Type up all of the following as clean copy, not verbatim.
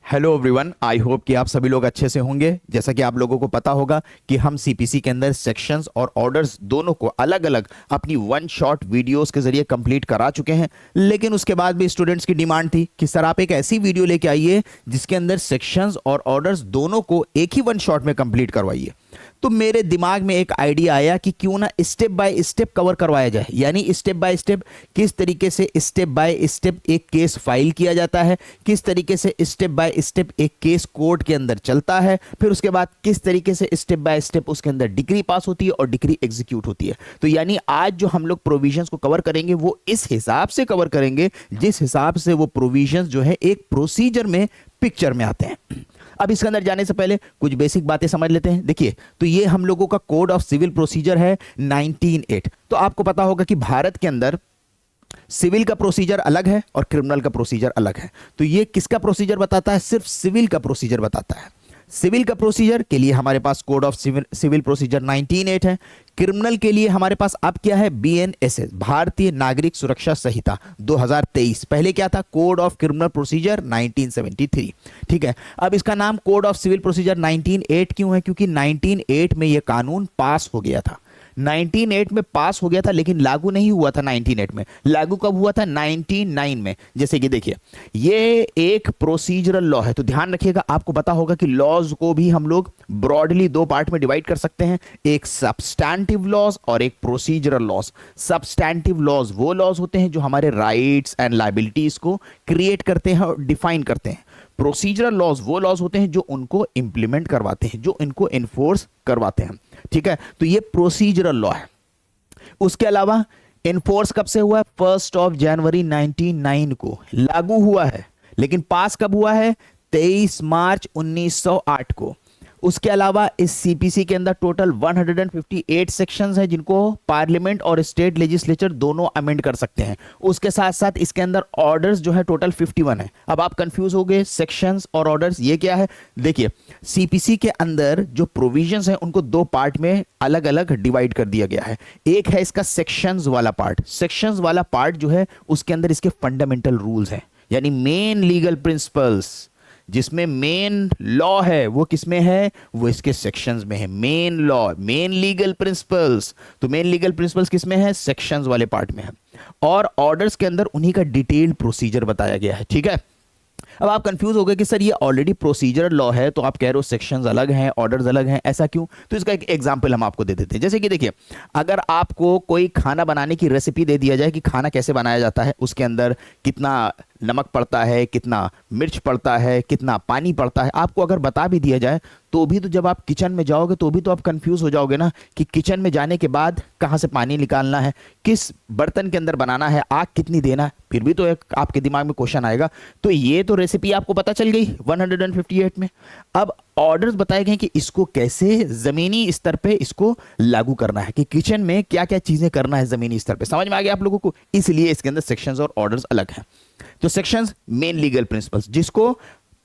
Hello everyone, I hope कि आप सभी लोग अच्छे से होंगे। जैसा कि आप लोगों को पता होगा कि हम सीपीसी के अंदर सेक्शंस और ऑर्डर्स दोनों को अलग अलग अपनी वन शॉट वीडियोस के जरिए कंप्लीट करा चुके हैं। लेकिन उसके बाद भी स्टूडेंट्स की डिमांड थी कि सर आप एक ऐसी वीडियो लेके आइए जिसके अंदर सेक्शंस और ऑर्डर्स दोनों को एक ही वन शॉट में कंप्लीट करवाइए। तो मेरे दिमाग में एक आइडिया आया कि क्यों ना स्टेप बाय स्टेप कवर करवाया जाए, यानी स्टेप बाय स्टेप किस तरीके से स्टेप बाय स्टेप एक केस फाइल किया जाता है, किस तरीके से स्टेप बाय स्टेप एक केस कोर्ट के अंदर चलता है, फिर उसके बाद किस तरीके से स्टेप बाय स्टेप उसके अंदर डिक्री पास होती है और डिक्री एग्जीक्यूट होती है। तो यानी आज जो हम लोग प्रोविजंस को कवर करेंगे वो इस हिसाब से कवर करेंगे जिस हिसाब से वो प्रोविजंस जो है एक प्रोसीजर में पिक्चर में आते हैं। अब इसके अंदर जाने से पहले कुछ बेसिक बातें समझ लेते हैं। देखिए, तो ये हम लोगों का कोड ऑफ सिविल प्रोसीजर है 1908। तो आपको पता होगा कि भारत के अंदर सिविल का प्रोसीजर अलग है और क्रिमिनल का प्रोसीजर अलग है। तो ये किसका प्रोसीजर बताता है? सिर्फ सिविल का प्रोसीजर बताता है। सिविल का प्रोसीजर के लिए हमारे पास कोड ऑफ सिविल प्रोसीजर 1908 है। क्रिमिनल के लिए हमारे पास अब क्या है? बीएनएसएस, भारतीय नागरिक सुरक्षा संहिता 2023। पहले क्या था? Code of criminal procedure 1973। ठीक है, अब इसका नाम कोड ऑफ सिविल प्रोसीजर 1908 क्यों है? क्योंकि 1908 में यह कानून पास हो गया था। 1908 में पास हो गया था लेकिन लागू नहीं हुआ था 1908 में। लागू कब हुआ था? 1909 में। जैसे कि देखिए, ये एक प्रोसीजरल लॉ है। तो ध्यान रखिएगा, आपको पता होगा कि लॉज को भी हम लोग ब्रॉडली दो पार्ट में डिवाइड कर सकते हैं, एक सब्सटैंटिव लॉज और एक प्रोसीजरल लॉज। सब्सटैंटिव लॉज वो लॉज होते हैं जो हमारे राइट्स एंड लायबिलिटीज को क्रिएट करते हैं और डिफाइन करते हैं। प्रोसीजरल लॉज वो लॉज होते हैं जो उनको इंप्लीमेंट करवाते हैं, जो इनको इन्फोर्स करवाते हैं। ठीक है, तो ये प्रोसीजरल लॉ है। उसके अलावा इन्फोर्स कब से हुआ है? 1 जनवरी 1909 को लागू हुआ है, लेकिन पास कब हुआ है? 23 मार्च 1908 को। उसके अलावा इस सीपीसी के अंदर टोटल 158 सेक्शंस हैं जिनको पार्लियामेंट और स्टेट लेजिस्लेचर दोनों अमेंड कर सकते हैं। उसके साथ साथ इसके अंदर ऑर्डर्स जो है टोटल 51 है। अब आप कंफ्यूज हो गए, सेक्शंस और ऑर्डर्स ये क्या है? देखिए, सीपीसी के अंदर जो प्रोविजंस हैं उनको दो पार्ट में अलग अलग डिवाइड कर दिया गया है। एक है इसका सेक्शंस वाला पार्ट। सेक्शंस वाला पार्ट जो है उसके अंदर इसके फंडामेंटल रूल्स हैं, यानी मेन लीगल प्रिंसिपल्स। जिसमें मेन लॉ है वो किसमें है? वो इसके सेक्शंस में है। Main law, main legal principles. तो मेन लीगल प्रिंसिपल्स किसमें है? सेक्शंस वाले पार्ट में है। और ऑर्डर्स के अंदर उन्हीं का डिटेल्ड प्रोसीजर बताया गया है। ठीक है, अब आप कंफ्यूज हो गए कि सर ये ऑलरेडी प्रोसीजर लॉ है, तो आप कह रहे हो सेक्शंस अलग हैं, ऑर्डर्स अलग हैं, ऐसा क्यों? तो इसका एक एग्जांपल हम आपको दे देते हैं। जैसे कि देखिए, अगर आपको कोई खाना बनाने की रेसिपी दे दिया जाए कि खाना कैसे बनाया जाता है, उसके अंदर कितना नमक पड़ता है, कितना मिर्च पड़ता है, कितना पानी पड़ता है, आपको अगर बता भी दिया जाए तो भी तो जब आप किचन में जाओगे तो भी तो आप कंफ्यूज हो जाओगे ना कि किचन में जाने के बाद कहाँ से पानी निकालना है, किस बर्तन के अंदर बनाना है, आग कितनी देना है, फिर भी तो एक आपके दिमाग में क्वेश्चन आएगा। तो ये तो रेसिपी आपको पता चल गई 158 में। अब ऑर्डर्स बताए गए कि इसको कैसे जमीनी स्तर पे इसको लागू करना है, कि किचन में क्या क्या चीजें करना है जमीनी स्तर पे। समझ में आ गया आप लोगों को? इसलिए इसके अंदर सेक्शंस और ऑर्डर्स अलग हैं। तो सेक्शंस मेन लीगल प्रिंसिपल्स जिसको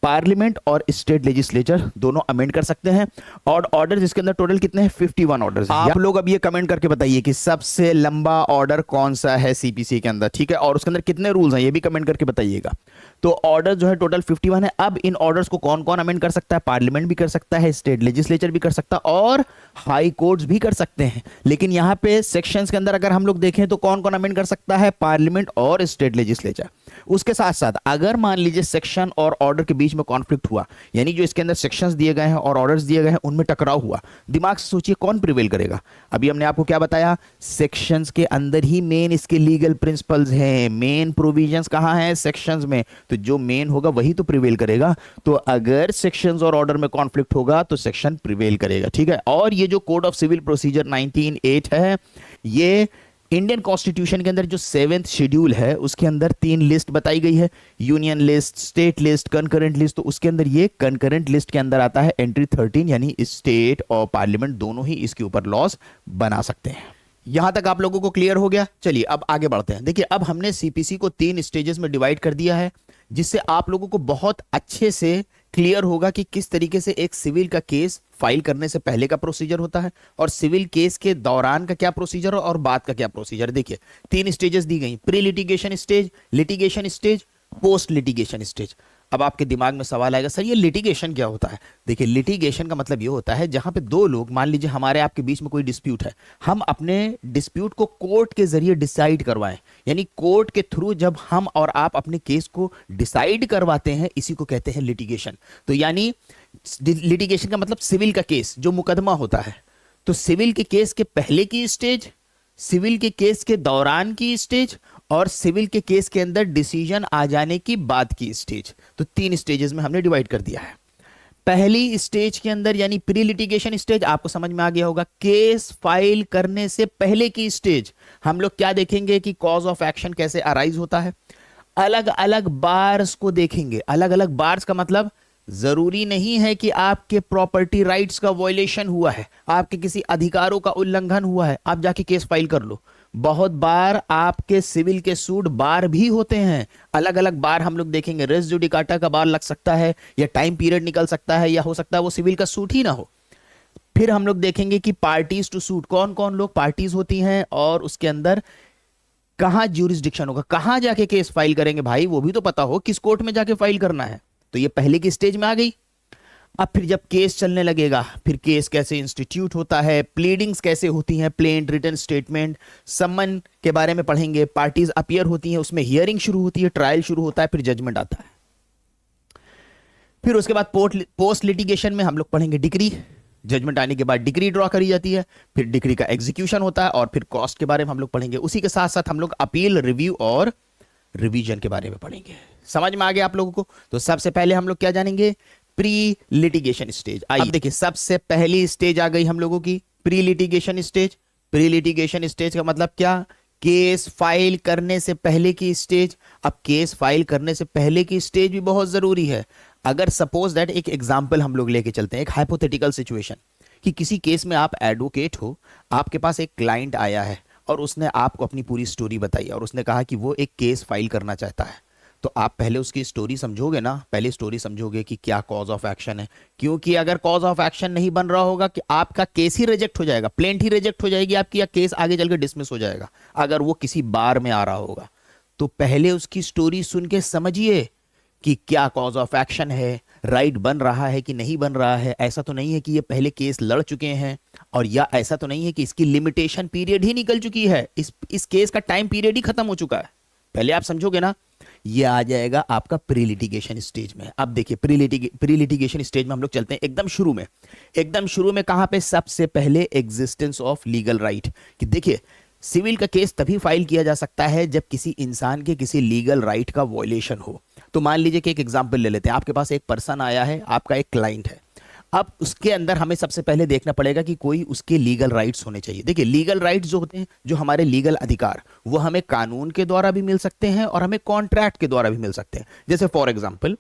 पार्लियामेंट और स्टेट लेजिस्लेचर दोनों अमेंड कर सकते हैं। और ऑर्डर जिसके अंदर टोटल कितने हैं? 51 ऑर्डर्स। आप लोग अब ये कमेंट करके बताइए कि सबसे लंबा ऑर्डर कौन सा है सीपीसी के अंदर। ठीक है, और उसके अंदर कितने रूल्स हैं ये भी कमेंट करके बताइएगा। तो ऑर्डर जो है टोटल 51 है। अब इन ऑर्डर्स को कौन कौन अमेंड कर सकता है? पार्लियामेंट भी कर सकता है, स्टेट लेजिस्लेचर भी कर सकता है और हाई कोर्ट्स भी कर सकते हैं। लेकिन यहां पे सेक्शंस के अंदर अगर हम लोग देखें तो कौन कौन अमेंड कर सकता है? पार्लियामेंट और स्टेट लेजिस्लेचर। उसके साथ साथ अगर मान लीजिए सेक्शन और ऑर्डर के बीच में कॉन्फ्लिक्ट हुआ, यानी जो इसके अंदर सेक्शंस दिए गए हैं और ऑर्डर्स दिए गए हैं उनमें टकराव हुआ, दिमाग से सोचिए कौन प्रिवेल करेगा? अभी हमने आपको क्या बताया? सेक्शंस के अंदर ही मेन इसके लीगल प्रिंसिपल्स हैं, मेन प्रोविजंस कहां हैं? सेक्शंस में। तो जो मेन होगा वही तो प्रिवेल करेगा। तो अगर सेक्शंस और ऑर्डर में कॉन्फ्लिक्ट होगा तो सेक्शन प्रिवेल करेगा। ठीक है, और ये जो कोड ऑफ सिविल प्रोसीजर 1908 है, ये इंडियन कॉन्स्टिट्यूशन के अंदर जो 7th शेड्यूल है उसके अंदर 3 लिस्ट बताई गई है, union list, state list, concurrent list. तो उसके अंदर ये कंकरेंट लिस्ट के अंदर आता है एंट्री 13, यानी स्टेट और पार्लियामेंट दोनों ही इसके ऊपर लॉज बना सकते हैं। यहां तक आप लोगों को क्लियर हो गया? चलिए अब आगे बढ़ते हैं। देखिए, अब हमने सीपीसी को 3 स्टेजेस में डिवाइड कर दिया है, जिससे आप लोगों को बहुत अच्छे से क्लियर होगा कि किस तरीके से एक सिविल का केस फाइल करने से पहले का प्रोसीजर होता है और सिविल केस के दौरान का क्या प्रोसीजर और बाद का क्या प्रोसीजर। देखिए, 3 स्टेजेस दी गई, pre litigation stage, litigation stage, post litigation stage. अब आपके दिमाग में सवाल आएगा, सर ये लिटिगेशन क्या होता है? देखिए, लिटिगेशन का मतलब ये होता है जहां पे दो लोग, मान लीजिए हमारे आपके बीच में कोई डिस्प्यूट है, हम अपने डिस्प्यूट को कोर्ट के जरिए डिसाइड करवाएं, यानी कोर्ट के थ्रू जब हम और आप अपने केस को डिसाइड करवाते हैं, इसी को कहते हैं लिटिगेशन। तो यानी लिटिगेशन का मतलब सिविल का केस, जो मुकदमा होता है। तो सिविल के केस के पहले की स्टेज, सिविल के केस के दौरान की स्टेज, और सिविल के केस के अंदर डिसीजन आ जाने की बाद की स्टेज। तो 3 स्टेजेस में हमने डिवाइड कर दिया है। पहली स्टेज के अंदर यानी प्री लिटिगेशन स्टेज, आपको समझ में आ गया होगा, केस फाइल करने से पहले की स्टेज। हम लोग क्या देखेंगे कि कॉज ऑफ एक्शन कैसे अराइज होता है, अलग अलग बार्स को देखेंगे। अलग अलग बार्स का मतलब जरूरी नहीं है कि आपके प्रॉपर्टी राइट्स का वायलेशन हुआ है, आपके किसी अधिकारों का उल्लंघन हुआ है, आप जाके केस फाइल कर लो। बहुत बार आपके सिविल के सूट बार भी होते हैं, अलग अलग बार हम लोग देखेंगे। रेस जुडिकाटा का बार लग सकता है, या टाइम पीरियड निकल सकता है, या हो सकता है वो सिविल का सूट ही ना हो। फिर हम लोग देखेंगे कि पार्टीज टू सूट, कौन कौन लोग पार्टीज होती हैं, और उसके अंदर कहां ज्यूरिसडिक्शन होगा, कहां जाके केस फाइल करेंगे। भाई वो भी तो पता हो किस कोर्ट में जाके फाइल करना है। तो ये पहले की स्टेज में आ गई। अब फिर जब केस चलने लगेगा, फिर केस कैसे इंस्टीट्यूट होता है, प्लीडिंग्स कैसे होती हैं, प्लेंट, रिटन स्टेटमेंट, समन के बारे में पढ़ेंगे। पार्टीज अपीयर होती हैं, उसमें हियरिंग शुरू होती है, ट्रायल शुरू होता है, फिर जजमेंट आता है। फिर उसके बाद पोस्ट लिटिगेशन में हम लोग पढ़ेंगे डिक्री। जजमेंट आने के बाद डिक्री ड्रॉ करी जाती है, फिर डिक्री का एग्जीक्यूशन होता है, और फिर कॉस्ट के बारे में हम लोग पढ़ेंगे। उसी के साथ साथ हम लोग अपील, रिव्यू और रिवीजन के बारे में पढ़ेंगे। समझ में आ गया आप लोगों को? तो सबसे पहले हम लोग क्या जानेंगे, प्री लिटिगेशन स्टेज। अब देखिए, सबसे पहली स्टेज आ गई हम लोगों की pre litigation stage. Pre litigation stage का मतलब क्या, केस फाइल करने से पहले की स्टेज। अब केस फाइल करने से पहले की स्टेज भी बहुत जरूरी है। अगर सपोज दैट, एक एग्जांपल हम लोग लेके चलते हैं, एक हाइपोथेटिकल सिचुएशन, कि किसी केस में आप एडवोकेट हो, आपके पास एक क्लाइंट आया है और उसने आपको अपनी पूरी स्टोरी बताई, और उसने कहा कि वो एक केस फाइल करना चाहता है। तो आप पहले उसकी स्टोरी समझोगे ना, पहले स्टोरी समझोगे कि क्या कॉज ऑफ एक्शन है। क्योंकि अगर कॉज ऑफ एक्शन नहीं बन रहा होगा, कि आपका केस ही रिजेक्ट हो जाएगा, प्लेंट ही रिजेक्ट हो जाएगी आपकी, या केस आगे चलकर डिसमिस हो जाएगा अगर वो किसी बार में आ रहा होगा। तो पहले उसकी स्टोरी सुन के समझिए कि क्या कॉज ऑफ एक्शन है, राइट बन रहा है कि नहीं बन रहा है। ऐसा तो नहीं है कि ये पहले केस लड़ चुके हैं, और या ऐसा तो नहीं है कि इसकी लिमिटेशन पीरियड ही निकल चुकी है, इस केस का टाइम पीरियड ही खत्म हो चुका है। पहले आप समझोगे ना, ये आ जाएगा आपका प्री लिटिगेशन स्टेज में। अब देखिए, प्री लिटिगेशन स्टेज में हम लोग चलते हैं एकदम शुरू में। एकदम शुरू में कहां पे, सबसे पहले एग्जिस्टेंस ऑफ लीगल राइट। कि देखिए, सिविल का केस तभी फाइल किया जा सकता है जब किसी इंसान के किसी लीगल राइट का वॉयलेशन हो। तो मान लीजिए कि एक एग्जांपल ले लेते हैं, आपके पास एक पर्सन आया है, आपका एक क्लाइंट है। अब उसके अंदर हमें सबसे पहले देखना पड़ेगा कि कोई उसके लीगल राइट्स होने चाहिए। देखिए, लीगल राइट्स जो होते हैं, जो हमारे लीगल अधिकार, वो हमें कानून के द्वारा भी मिल सकते हैं और हमें कॉन्ट्रैक्ट के द्वारा भी मिल सकते हैं। जैसे फॉर एग्जांपल,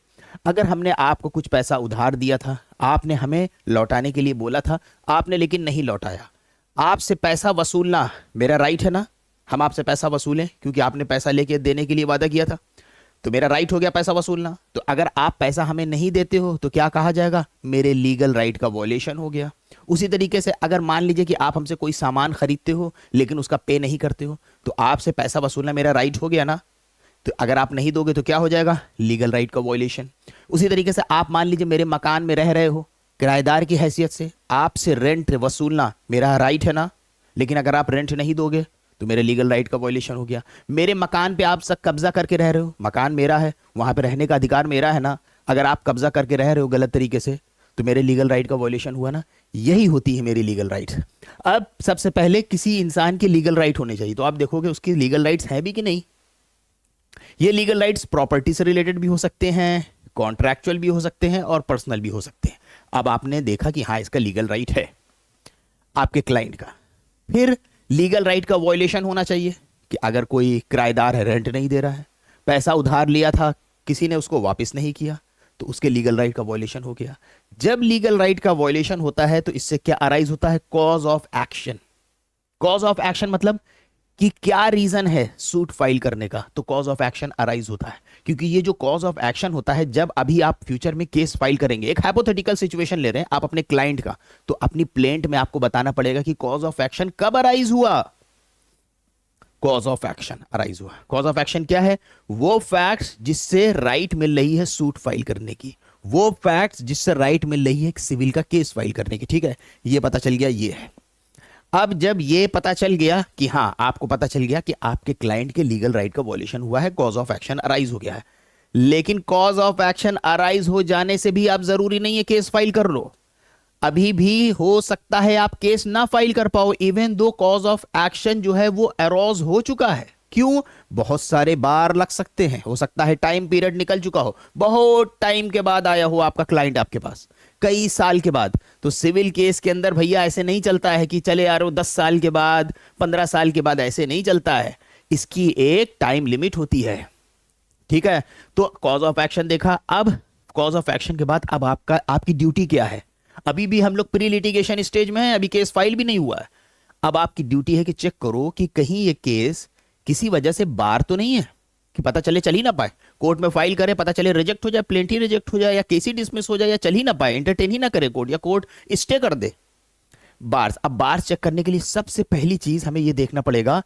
अगर हमने आपको कुछ पैसा उधार दिया था, आपने हमें लौटाने के लिए बोला था, आपने लेकिन नहीं लौटाया, आपसे पैसा वसूलना मेरा राइट है ना। हम आपसे पैसा वसूलें क्योंकि आपने पैसा लेके देने के लिए वादा किया था, तो मेरा राइट हो गया पैसा वसूलना। तो अगर आप पैसा हमें नहीं देते हो तो क्या कहा जाएगा, मेरे लीगल राइट का वॉयलेशन हो गया। उसी तरीके से अगर मान लीजिए कि आप हमसे कोई सामान खरीदते हो लेकिन उसका पे नहीं करते हो, तो आपसे पैसा वसूलना मेरा राइट हो गया ना। तो अगर आप नहीं दोगे तो क्या हो जाएगा, लीगल राइट का वॉयलेशन। उसी तरीके से आप मान लीजिए मेरे मकान में रह रहे हो, किराएदार की हैसियत से आपसे रेंट वसूलना मेरा राइट है ना, लेकिन अगर आप रेंट नहीं दोगे तो मेरे लीगल राइट का वॉयलेशन हो गया। मेरे मकान पे आप सब कब्जा करके रह रहे हो, मकान मेरा है, वहां पे रहने का अधिकार मेरा है ना, अगर आप कब्जा करके रह रहे हो गलत तरीके से तो मेरे लीगल राइट का वॉयलेशन हुआ ना। यही होती है मेरी लीगल राइट। अब सबसे पहले किसी इंसान के लीगल राइट होने चाहिए, तो आप देखोगे उसकी लीगल राइट्स हैं भी कि नहीं। ये लीगल राइट्स प्रॉपर्टी से रिलेटेड भी हो सकते हैं, कॉन्ट्रैक्चुअल भी हो सकते हैं और पर्सनल भी हो सकते हैं। अब आपने देखा कि हाँ इसका लीगल राइट है आपके क्लाइंट का, फिर लीगल राइट का वॉयलेशन होना चाहिए कि अगर कोई किराएदार है, रेंट नहीं दे रहा है, पैसा उधार लिया था, किसी ने उसको वापस नहीं किया, तो उसके लीगल राइट का वॉयलेशन हो गया। जब लीगल राइट का वॉयलेशन होता है तो इससे क्या अराइज होता है, cause of action. Cause of action मतलब कि क्या रीजन है सूट फाइल करने का, तो कॉज ऑफ एक्शन अराइज होता है। क्योंकि ये जो कॉज ऑफ एक्शन होता है, जब अभी आप फ्यूचर में केस फाइल करेंगे, एक हाइपोथेटिकल सिचुएशन ले रहे हैं आप अपने क्लाइंट का, तो अपनी प्लेंट में आपको बताना पड़ेगा कि कॉज ऑफ एक्शन कब अराइज हुआ। कॉज ऑफ एक्शन अराइज हुआ। कॉज ऑफ एक्शन क्या है? वो फैक्ट्स जिससे राइट मिल रही है सूट फाइल करने की, वो फैक्ट्स जिससे राइट मिल रही है एक सिविल का केस फाइल करने की। ठीक है, ये पता चल गया, ये है। अब जब ये पता चल गया कि हाँ, आपको पता चल गया कि आपके क्लाइंट के लीगल राइट का वॉल्यूशन हुआ है, कॉज ऑफ एक्शन अराइज हो गया है। लेकिन कॉज ऑफ एक्शन अराइज हो जाने से भी आप जरूरी नहीं है केस फाइल कर लो। अभी भी हो सकता है आप केस ना फाइल कर पाओ, even though cause of action जो है वो अरोज हो चुका है। क्यों? बहुत सारे बार लग सकते हैं, हो सकता है टाइम पीरियड निकल चुका हो, बहुत टाइम के बाद आया हो आपका क्लाइंट आपके पास, कई साल के बाद। तो सिविल केस के अंदर भैया ऐसे नहीं चलता है कि चले यार 10 साल के बाद, 15 साल के बाद, ऐसे नहीं चलता है। इसकी एक टाइम लिमिट होती है। ठीक है, तो कॉज ऑफ एक्शन देखा। अब कॉज ऑफ एक्शन के बाद अब आपकी ड्यूटी क्या है? अभी भी हम लोग प्री लिटिगेशन स्टेज में हैं, अभी केस फाइल भी नहीं हुआ है। अब आपकी ड्यूटी है कि चेक करो कि कहीं ये केस किसी वजह से बार तो नहीं है, कि पता चले चल ही ना पाए, कोर्ट में फाइल करे, पता चले रिजेक्ट हो जाए, प्लेंटी रिजेक्ट हो जाए, या केस ही डिसमिस हो जाए, या चल ही ना पाए, एंटरटेन ही ना करे कोर्ट, या कोर्ट स्टे कर दे। बार्स, अब बार्स चेक करने के लिए सबसे पहली चीज हमें यह देखना पड़ेगा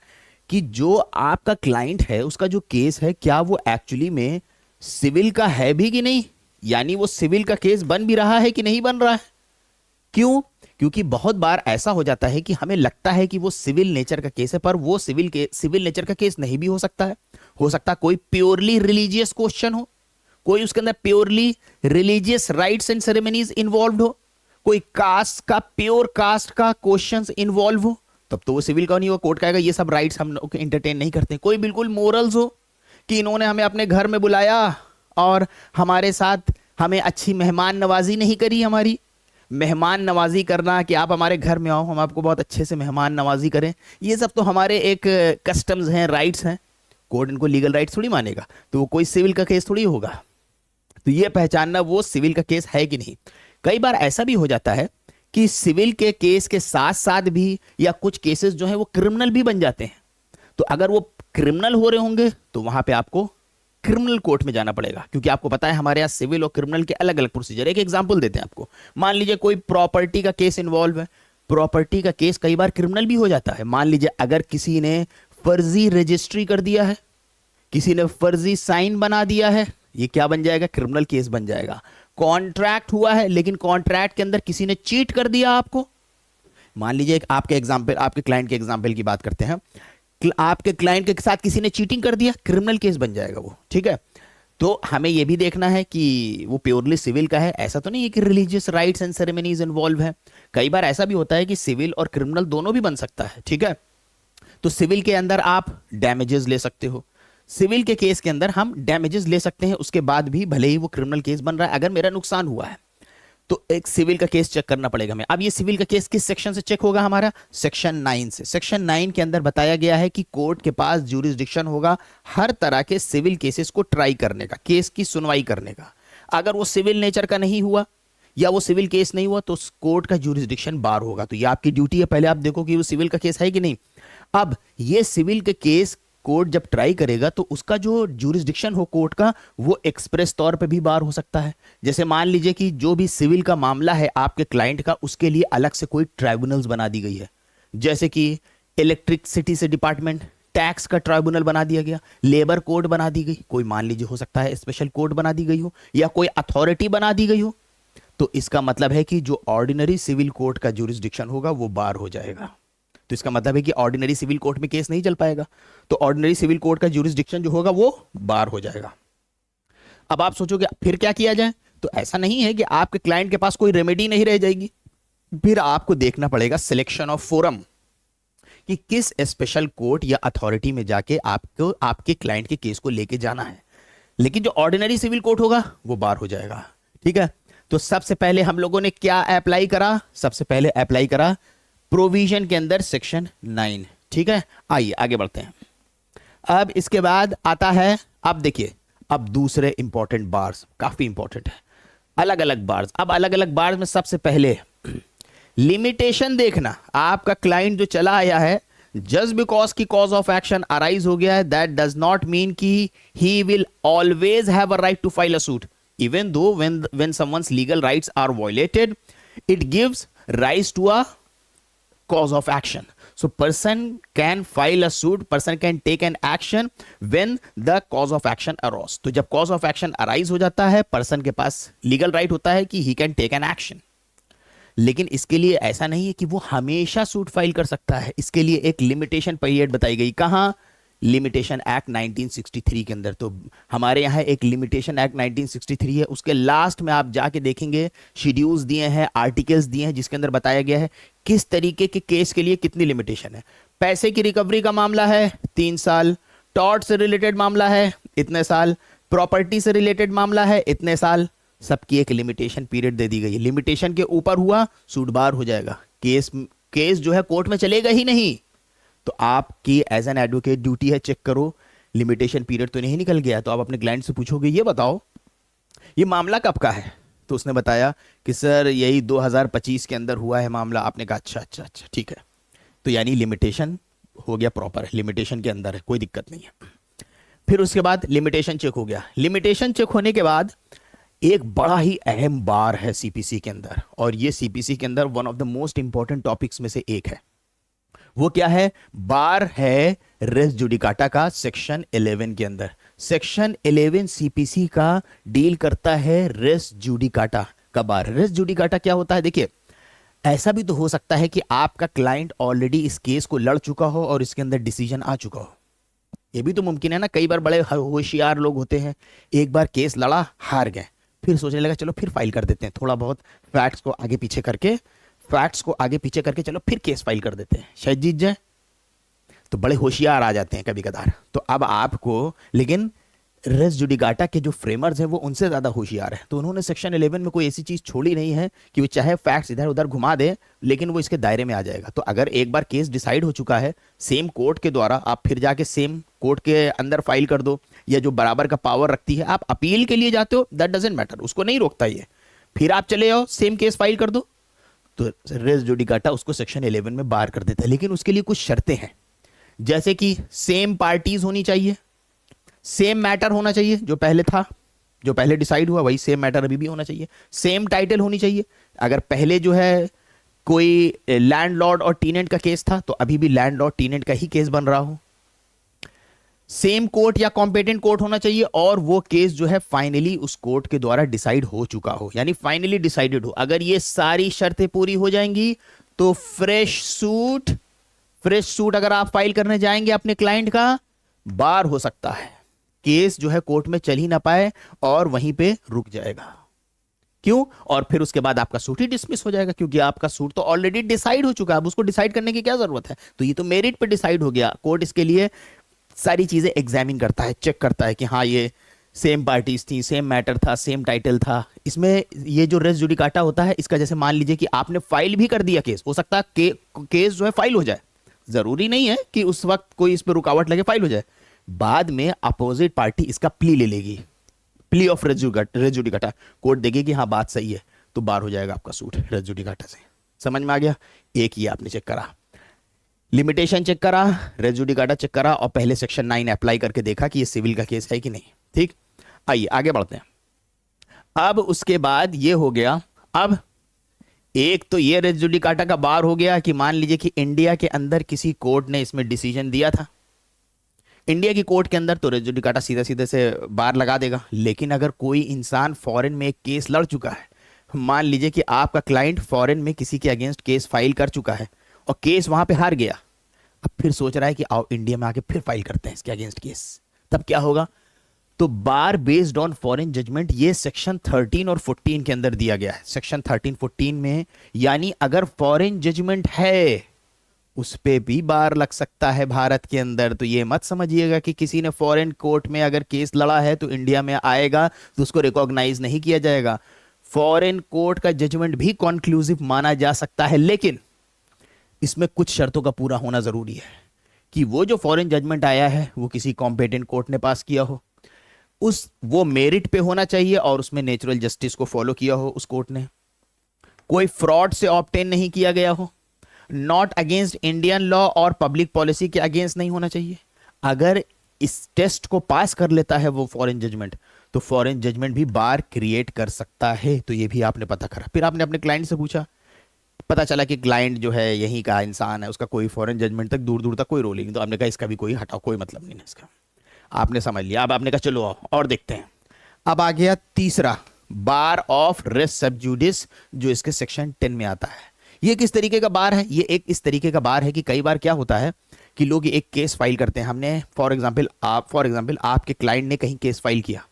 कि जो आपका क्लाइंट है उसका जो केस है, क्या वो एक्चुअली में सिविल का है भी कि नहीं, यानी वो सिविल का केस बन भी रहा है कि नहीं बन रहा है। क्यों? क्योंकि बहुत बार ऐसा हो जाता है कि हमें लगता है कि वो सिविल नेचर का केस है, पर वो सिविल नेचर का केस नहीं भी हो सकता है। हो सकता है कोई प्योरली रिलीजियस क्वेश्चन हो, कोई उसके अंदर purely religious rights and ceremonies involve हो, कोई कास्ट का, प्योर कास्ट का क्वेश्चंस इन्वॉल्व हो, तब तो वो सिविल का नहीं हो, कोर्ट कहेगा ये सब राइट्स हम लोग एंटरटेन नहीं करते। कोई बिल्कुल मोरल्स हो कि इन्होंने हमें अपने घर में बुलाया और हमारे साथ हमें अच्छी मेहमान नवाजी नहीं करी। हमारी मेहमान नवाजी करना कि आप हमारे घर में आओ, हम आपको बहुत अच्छे से मेहमान नवाजी करें, ये सब तो हमारे एक कस्टम्स हैं, राइट्स हैं। कोर्ट इनको लीगल राइट्स थोड़ी मानेगा, तो वो कोई सिविल का केस थोड़ी होगा। तो ये पहचानना वो सिविल का केस है कि नहीं। कई बार ऐसा भी हो जाता है कि सिविल के केस के साथ साथ भी या कुछ केसेस जो है वो क्रिमिनल भी बन जाते हैं। तो अगर वो क्रिमिनल हो रहे होंगे तो वहां पे आपको क्रिमिनल कोर्ट में जाना पड़ेगा, क्योंकि आपको पता है हमारे यहाँ सिविल और क्रिमिनल के अलग अलग प्रोसीजर। एक एग्जांपल देते हैं आपको। मान लीजिए कोई प्रॉपर्टी का केस इन्वॉल्व है। प्रॉपर्टी का केस कई बार क्रिमिनल भी हो जाता है। मान लीजिए अगर किसी ने फर्जी रजिस्ट्री कर दिया है, किसी ने फर्जी साइन बना दिया है, ये क्या बन जाएगा? क्रिमिनल केस बन जाएगा। कॉन्ट्रैक्ट हुआ है, लेकिन कॉन्ट्रैक्ट के अंदर किसी ने चीट कर दिया आपको। मान लीजिए आपके एग्जाम्पल, आपके क्लाइंट के एग्जाम्पल की बात करते हैं, आपके क्लाइंट के साथ किसी ने चीटिंग कर दिया, क्रिमिनल केस बन जाएगा वो। ठीक है, तो हमें यह भी देखना है कि वो प्योरली सिविल का है, ऐसा तो नहीं है कि religious rights and ceremonies involve है। कई बार ऐसा भी होता है कि सिविल और क्रिमिनल दोनों भी बन सकता है। ठीक है, तो सिविल के अंदर आप डैमेजेस ले सकते हो, सिविल के केस के अंदर हम डैमेजेस ले सकते हैं, उसके बाद भी भले ही वो क्रिमिनल केस बन रहा है। अगर मेरा नुकसान हुआ है तो एक सिविल का केस चेक करना पड़ेगा हमें। अब ये सिविल का केस किस सेक्शन से चेक होगा? हमारा सेक्शन 9 से। सेक्शन 9 के अंदर बताया गया है कि कोर्ट के पास ज्यूरिसडिक्शन होगा हर तरह के सिविल केसेस को ट्राई करने का, केस की सुनवाई करने का। अगर वो सिविल नेचर का नहीं हुआ या वो सिविल केस नहीं हुआ तो कोर्ट का ज्यूरिसडिक्शन बार होगा। तो ये आपकी ड्यूटी है, पहले आप देखो कि वो सिविल का केस है कि नहीं। अब ये सिविल के केस कोर्ट जब ट्राई करेगा तो उसका जो ज्यूरिसडिक्शन हो कोर्ट का, वो एक्सप्रेस तौर पे भी बार हो सकता है। जैसे मान लीजिए कि जो भी सिविल का मामला है आपके क्लाइंट का, उसके लिए अलग से कोई ट्राइब्यूनल्स बना दी गई है। जैसे कि इलेक्ट्रिसिटी से डिपार्टमेंट, टैक्स का ट्राइब्यूनल बना दिया गया, लेबर कोर्ट बना दी गई, कोई मान लीजिए हो सकता है स्पेशल कोर्ट बना दी गई हो, या कोई अथॉरिटी बना दी गई हो। तो इसका मतलब है कि जो ऑर्डिनरी सिविल कोर्ट का ज्यूरिसडिक्शन होगा वो बार हो जाएगा। तो इसका मतलब है कि ऑर्डिनरी सिविल कोर्ट में केस नहीं चल पाएगा, तो ऑर्डिनरी सिविल कोर्ट का ज्यूरिसडिक्शन जो होगा वो बार हो जाएगा। अब आप सोचोगे फिर क्या किया जाए? तो ऐसा नहीं है कि आपके क्लाइंट के पास कोई रेमेडी नहीं रह जाएगी, फिर आपको देखना पड़ेगा सिलेक्शन ऑफ फोरम, कि किस स्पेशल कोर्ट या अथॉरिटी में जाके आपको आपके क्लाइंट के केस को लेके जाना है। लेकिन जो ऑर्डिनरी सिविल कोर्ट होगा वो बार हो जाएगा। ठीक है, तो सबसे पहले हम लोगों ने क्या अप्लाई करा? सबसे पहले अप्लाई करा प्रोविजन के अंदर सेक्शन 9। ठीक है, आइए आगे बढ़ते हैं। अब इसके बाद आता है, अब देखिए, अब दूसरे इंपॉर्टेंट बार्स, काफी इंपॉर्टेंट है, अलग अलग बार्स। अब अलग अलग बार्स में सबसे पहले लिमिटेशन देखना। आपका क्लाइंट जो चला आया है, जस्ट बिकॉज की कॉज ऑफ एक्शन अराइज हो गया है, दैट डज नॉट मीन कि he will always have a right to file a suit. Even though when someone's legal rights are violated, it gives rise to a cause of action. So person can file a suit, person can take an action when the cause of action arise. तो जब cause of action arise हो जाता है, person के पास legal right होता है कि he can take an action. लेकिन इसके लिए ऐसा नहीं है कि वो हमेशा सूट फाइल कर सकता है, इसके लिए एक लिमिटेशन पीरियड बताई गई। कहां? लिमिटेशन एक्ट 1963 के अंदर। तो हमारे यहाँ एक लिमिटेशन एक्ट 1963 है, उसके लास्ट में आप जाके देखेंगे शेड्यूल्स दिए हैं, आर्टिकल्स दिए हैं, जिसके अंदर बताया गया है किस तरीके के केस के लिए कितनी लिमिटेशन है। पैसे की रिकवरी का मामला है 3 साल, टॉर्ट से रिलेटेड मामला है इतने साल, प्रॉपर्टी से रिलेटेड मामला है इतने साल, सबकी एक लिमिटेशन पीरियड दे दी गई है। लिमिटेशन के ऊपर हुआ सूट बार हो जाएगा, केस जो है कोर्ट में चलेगा ही नहीं। तो आपकी एज एन एडवोकेट ड्यूटी है चेक करो लिमिटेशन पीरियड तो नहीं निकल गया। तो आप अपने क्लाइंट से पूछोगे ये बताओ ये मामला कब का है, तो उसने बताया कि सर यही 2025 के अंदर हुआ है मामला। आपने कहा अच्छा अच्छा अच्छा ठीक है, तो यानी लिमिटेशन हो गया प्रॉपर, लिमिटेशन के अंदर है, कोई दिक्कत नहीं है। फिर उसके बाद लिमिटेशन चेक हो गया। लिमिटेशन चेक होने के बाद एक बड़ा ही अहम बार है सीपीसी के अंदर, और ये सीपीसी के अंदर one of the most important topics में से एक है। वो क्या है? बार है रेस जुडिकाटा का सेक्शन 11 के अंदर। सेक्शन 11 सीपीसी का डील करता है रेस जुडिकाटा का बार। रेस जुडिकाटा क्या होता है? देखिए, ऐसा भी तो हो सकता है कि आपका क्लाइंट ऑलरेडी इस केस को लड़ चुका हो और इसके अंदर डिसीजन आ चुका हो। ये भी तो मुमकिन है ना। कई बार बड़े होशियार लोग होते हैं, एक बार केस लड़ा, हार गए, फिर सोचने लगा चलो फिर फाइल कर देते हैं, थोड़ा बहुत फैक्ट्स को आगे पीछे करके चलो फिर केस फाइल कर देते हैं, शायद जीत जाए। तो बड़े होशियार आ जाते हैं कभी कदार। तो अब आपको, लेकिन रेस जुडिकाटा के जो फ्रेमर्स हैं वो उनसे ज्यादा होशियार है, तो उन्होंने सेक्शन 11 में कोई ऐसी चीज छोड़ी नहीं है कि वो चाहे फैक्ट्स इधर उधर घुमा दे, लेकिन वो इसके दायरे में आ जाएगा। तो अगर एक बार केस डिसाइड हो चुका है सेम कोर्ट के द्वारा, आप फिर जाके सेम कोर्ट के अंदर फाइल कर दो, या जो बराबर का पावर रखती है, आप अपील के लिए जाते हो, दैट डजंट मैटर, उसको नहीं रोकता ये। फिर आप चले आओ सेम केस फाइल कर दो, तो रेस जुडिकाटा उसको सेक्शन 11 में बार कर देता है। लेकिन उसके लिए कुछ शर्तें हैं, जैसे कि सेम पार्टीज होनी चाहिए, सेम मैटर होना चाहिए, जो पहले था, जो पहले डिसाइड हुआ वही सेम मैटर अभी भी होना चाहिए, सेम टाइटल होनी चाहिए। अगर पहले जो है कोई लैंडलॉर्ड और टीनेंट का केस था, तो अभी भी लैंडलॉर्ड टीनेंट का ही केस बन रहा हो। सेम कोर्ट या कॉम्पिटेंट कोर्ट होना चाहिए, और वो केस जो है फाइनली उस कोर्ट के द्वारा डिसाइड हो चुका हो, यानी फाइनली डिसाइडेड हो। अगर ये सारी शर्तें पूरी हो जाएंगी तो फ्रेश सूट अगर आप फाइल करने जाएंगे अपने क्लाइंट का, बार हो सकता है, केस जो है कोर्ट में चल ही ना पाए और वहीं पे रुक जाएगा। क्यों? और फिर उसके बाद आपका सूट ही डिसमिस हो जाएगा, क्योंकि आपका सूट तो ऑलरेडी डिसाइड हो चुका है, अब उसको डिसाइड करने की क्या जरूरत है। तो ये तो मेरिट पे डिसाइड हो गया। कोर्ट इसके लिए सारी चीजें एग्जामिन करता है, चेक करता है कि हाँ ये सेम पार्टीज थी, सेम मैटर था, सेम टाइटल था। इसमें ये जो रेस जुडिकाटा होता है, इसका जैसे मान लीजिए कि आपने फाइल भी कर दिया केस, हो सकता है केस जो है फाइल हो जाए, जरूरी नहीं है कि उस वक्त कोई इस पर रुकावट लगे फाइल हो जाए। बाद में अपोजिट पार्टी इसका प्ली ले लेगी, plea of res judicata, court देगी कि हाँ बात सही है, तो बार हो जाएगा आपका सूट रेस जुडिकाटा से। समझ में आ गया? एक ये आपने चेक करा, लिमिटेशन चेक करा, रेस जुडिकाटा चेक करा, और पहले सेक्शन 9 अप्लाई करके देखा कि ये सिविल का केस है कि नहीं। ठीक, आइए आगे बढ़ते हैं। अब उसके बाद ये हो गया, अब एक तो ये रेस जुडिकाटा का बार हो गया कि मान लीजिए कि इंडिया के अंदर किसी कोर्ट ने इसमें डिसीजन दिया था, इंडिया की कोर्ट के अंदर, तो रेस जुडिकाटा सीधे सीधे से बार लगा देगा। लेकिन अगर कोई इंसान फॉरेन में एक केस लड़ चुका है, मान लीजिए कि आपका क्लाइंट फॉरेन में किसी के अगेंस्ट केस फाइल कर चुका है और केस वहां पे हार गया, अब फिर सोच रहा है कि आओ इंडिया में आके फिर फाइल करते हैं इसके अगेंस्ट केस, तब क्या होगा? तो बार बेस्ड ऑन फॉरेन जजमेंट, ये सेक्शन 13 और 14 के अंदर दिया गया है। सेक्शन 13-14 में, यानी अगर फॉरेन जजमेंट है उस पे भी बार लग सकता है भारत के अंदर। तो ये मत समझिएगा कि किसी ने फॉरेन कोर्ट में अगर केस लड़ा है तो इंडिया में आएगा तो उसको रिकॉग्नाइज नहीं किया जाएगा। फॉरेन कोर्ट का जजमेंट भी कॉन्क्लूसिव माना जा सकता है, लेकिन इसमें कुछ शर्तों का पूरा होना जरूरी है कि वो जो फॉरेन जजमेंट आया है वो किसी कॉम्पिटेंट कोर्ट ने पास किया हो, वो मेरिट पे होना चाहिए और उसमें नेचुरल जस्टिस को फॉलो किया हो उस कोर्ट ने, कोई फ्रॉड से ऑब्टेन नहीं किया गया हो, नॉट अगेंस्ट इंडियन लॉ और पब्लिक पॉलिसी के अगेंस्ट नहीं होना चाहिए। अगर इस टेस्ट को पास कर लेता है वो फॉरेन जजमेंट, तो फॉरेन जजमेंट भी बार क्रिएट कर सकता है। तो ये भी आपने पता करा। फिर आपने अपने क्लाइंट से पूछा पता चला कि क्लाइंट जो है यहीं का इंसान है, उसका कोई फॉरेन जजमेंट तक दूर दूर तक कोई रोल ही नहीं, तो आपने कहा इसका भी कोई हटाओ, कोई मतलब नहीं है इसका, आपने समझ लिया। अब आपने कहा चलो आओ और देखते हैं। अब आ गया तीसरा, बार ऑफ रेस सब जुडिस, जो इसके सेक्शन 10 में आता है। ये किस तरीके का बार है? ये एक इस तरीके का बार है कि कई बार क्या होता है कि लोग एक केस फाइल करते हैं, हमने फॉर एग्जांपल आपके क्लाइंट ने कहीं केस फाइल किया,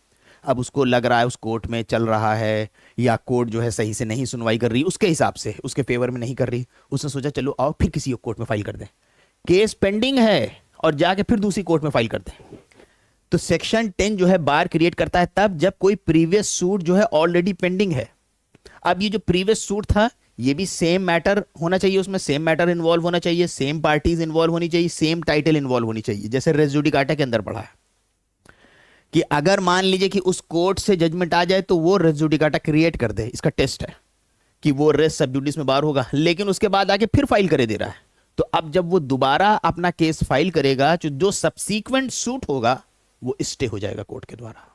अब उसको लग रहा है उस कोर्ट में चल रहा है या कोर्ट जो है सही से नहीं सुनवाई कर रही, उसके हिसाब से उसके फेवर में नहीं कर रही, उसने सोचा चलो आओ फिर किसी कोर्ट में फाइल कर दें, केस पेंडिंग है और जाके फिर दूसरी कोर्ट में फाइल कर दें। तो सेक्शन 10 जो है बार क्रिएट करता है तब जब कोई प्रीवियस सूट जो है ऑलरेडी पेंडिंग है। अब ये जो प्रीवियस सूट था ये भी सेम मैटर होना चाहिए, उसमें सेम मैटर इन्वॉल्व होना चाहिए, सेम पार्टीज इन्वॉल्व होनी चाहिए, सेम टाइटल इन्वॉल्व होनी चाहिए। जैसे रेस जुडिकाटा के अंदर पढ़ा है कि अगर मान लीजिए कि उस कोर्ट से जजमेंट आ जाए तो वो रेस जुडिकाटा क्रिएट कर दे, इसका टेस्ट है कि वो रेस सब जुडिस में बार होगा, लेकिन उसके बाद आके फिर फाइल करे दे रहा है, तो अब जब वो दोबारा अपना केस फाइल करेगा जो सब्सीक्वेंट सूट होगा वो स्टे हो जाएगा कोर्ट के द्वारा।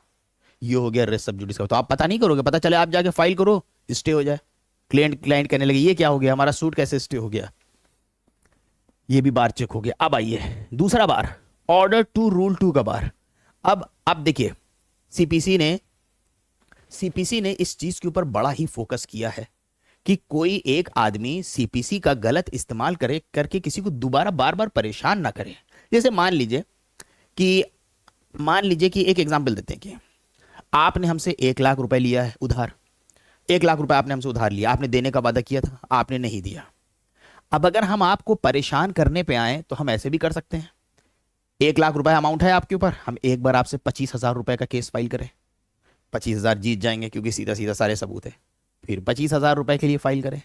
ये हो गया रेस सब जुडिस का। तो आप पता नहीं करोगे, पता चले आप जाके फाइल करो स्टे हो जाए, क्लाइंट कहने लगे ये क्या हो गया, हमारा सूट कैसे स्टे हो गया, ये भी बार चेक हो गया। अब आइए दूसरा बार, ऑर्डर टू रूल 2 का बार। अब देखिए सीपीसी ने इस चीज के ऊपर बड़ा ही फोकस किया है कि कोई एक आदमी सीपीसी का गलत इस्तेमाल करके किसी को दोबारा बार बार परेशान ना करे। जैसे मान लीजिए कि एक एग्जांपल देते हैं कि आपने हमसे 1 लाख रुपए लिया है उधार, 1 लाख रुपए आपने हमसे उधार लिया, आपने देने का वादा किया था, आपने नहीं दिया। अब अगर हम आपको परेशान करने पे आए तो हम ऐसे भी कर सकते हैं, 1 लाख रुपए अमाउंट है आपके ऊपर, हम एक बार आपसे 25,000 रुपए का केस फाइल करें, 25,000 जीत जाएंगे क्योंकि सीधा सीधा सारे सबूत है, फिर 25,000 रुपए के लिए फाइल करें,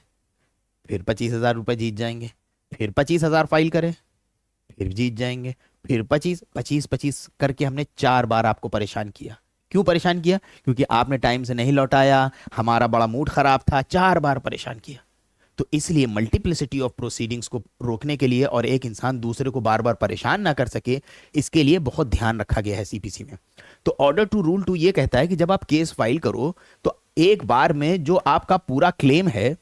फिर 25,000 रुपए जीत जाएंगे, फिर 25,000 फाइल करें, फिर जीत जाएंगे, फिर 25 करके हमने 4 बार आपको परेशान किया। क्यों परेशान किया? क्योंकि आपने टाइम से नहीं लौटाया, हमारा बड़ा मूड खराब था, 4 बार परेशान किया। तो इसलिए मल्टीप्लिसिटी ऑफ प्रोसीडिंग्स को रोकने के लिए और एक इंसान दूसरे को बार बार परेशान ना कर सके, इसके लिए बहुत ध्यान रखा गया है सीपीसी में। तो ऑर्डर टू रूल 2 ये कहता है कि जब आप केस फाइल करो तो एक बार में जो आपका पूरा क्लेम है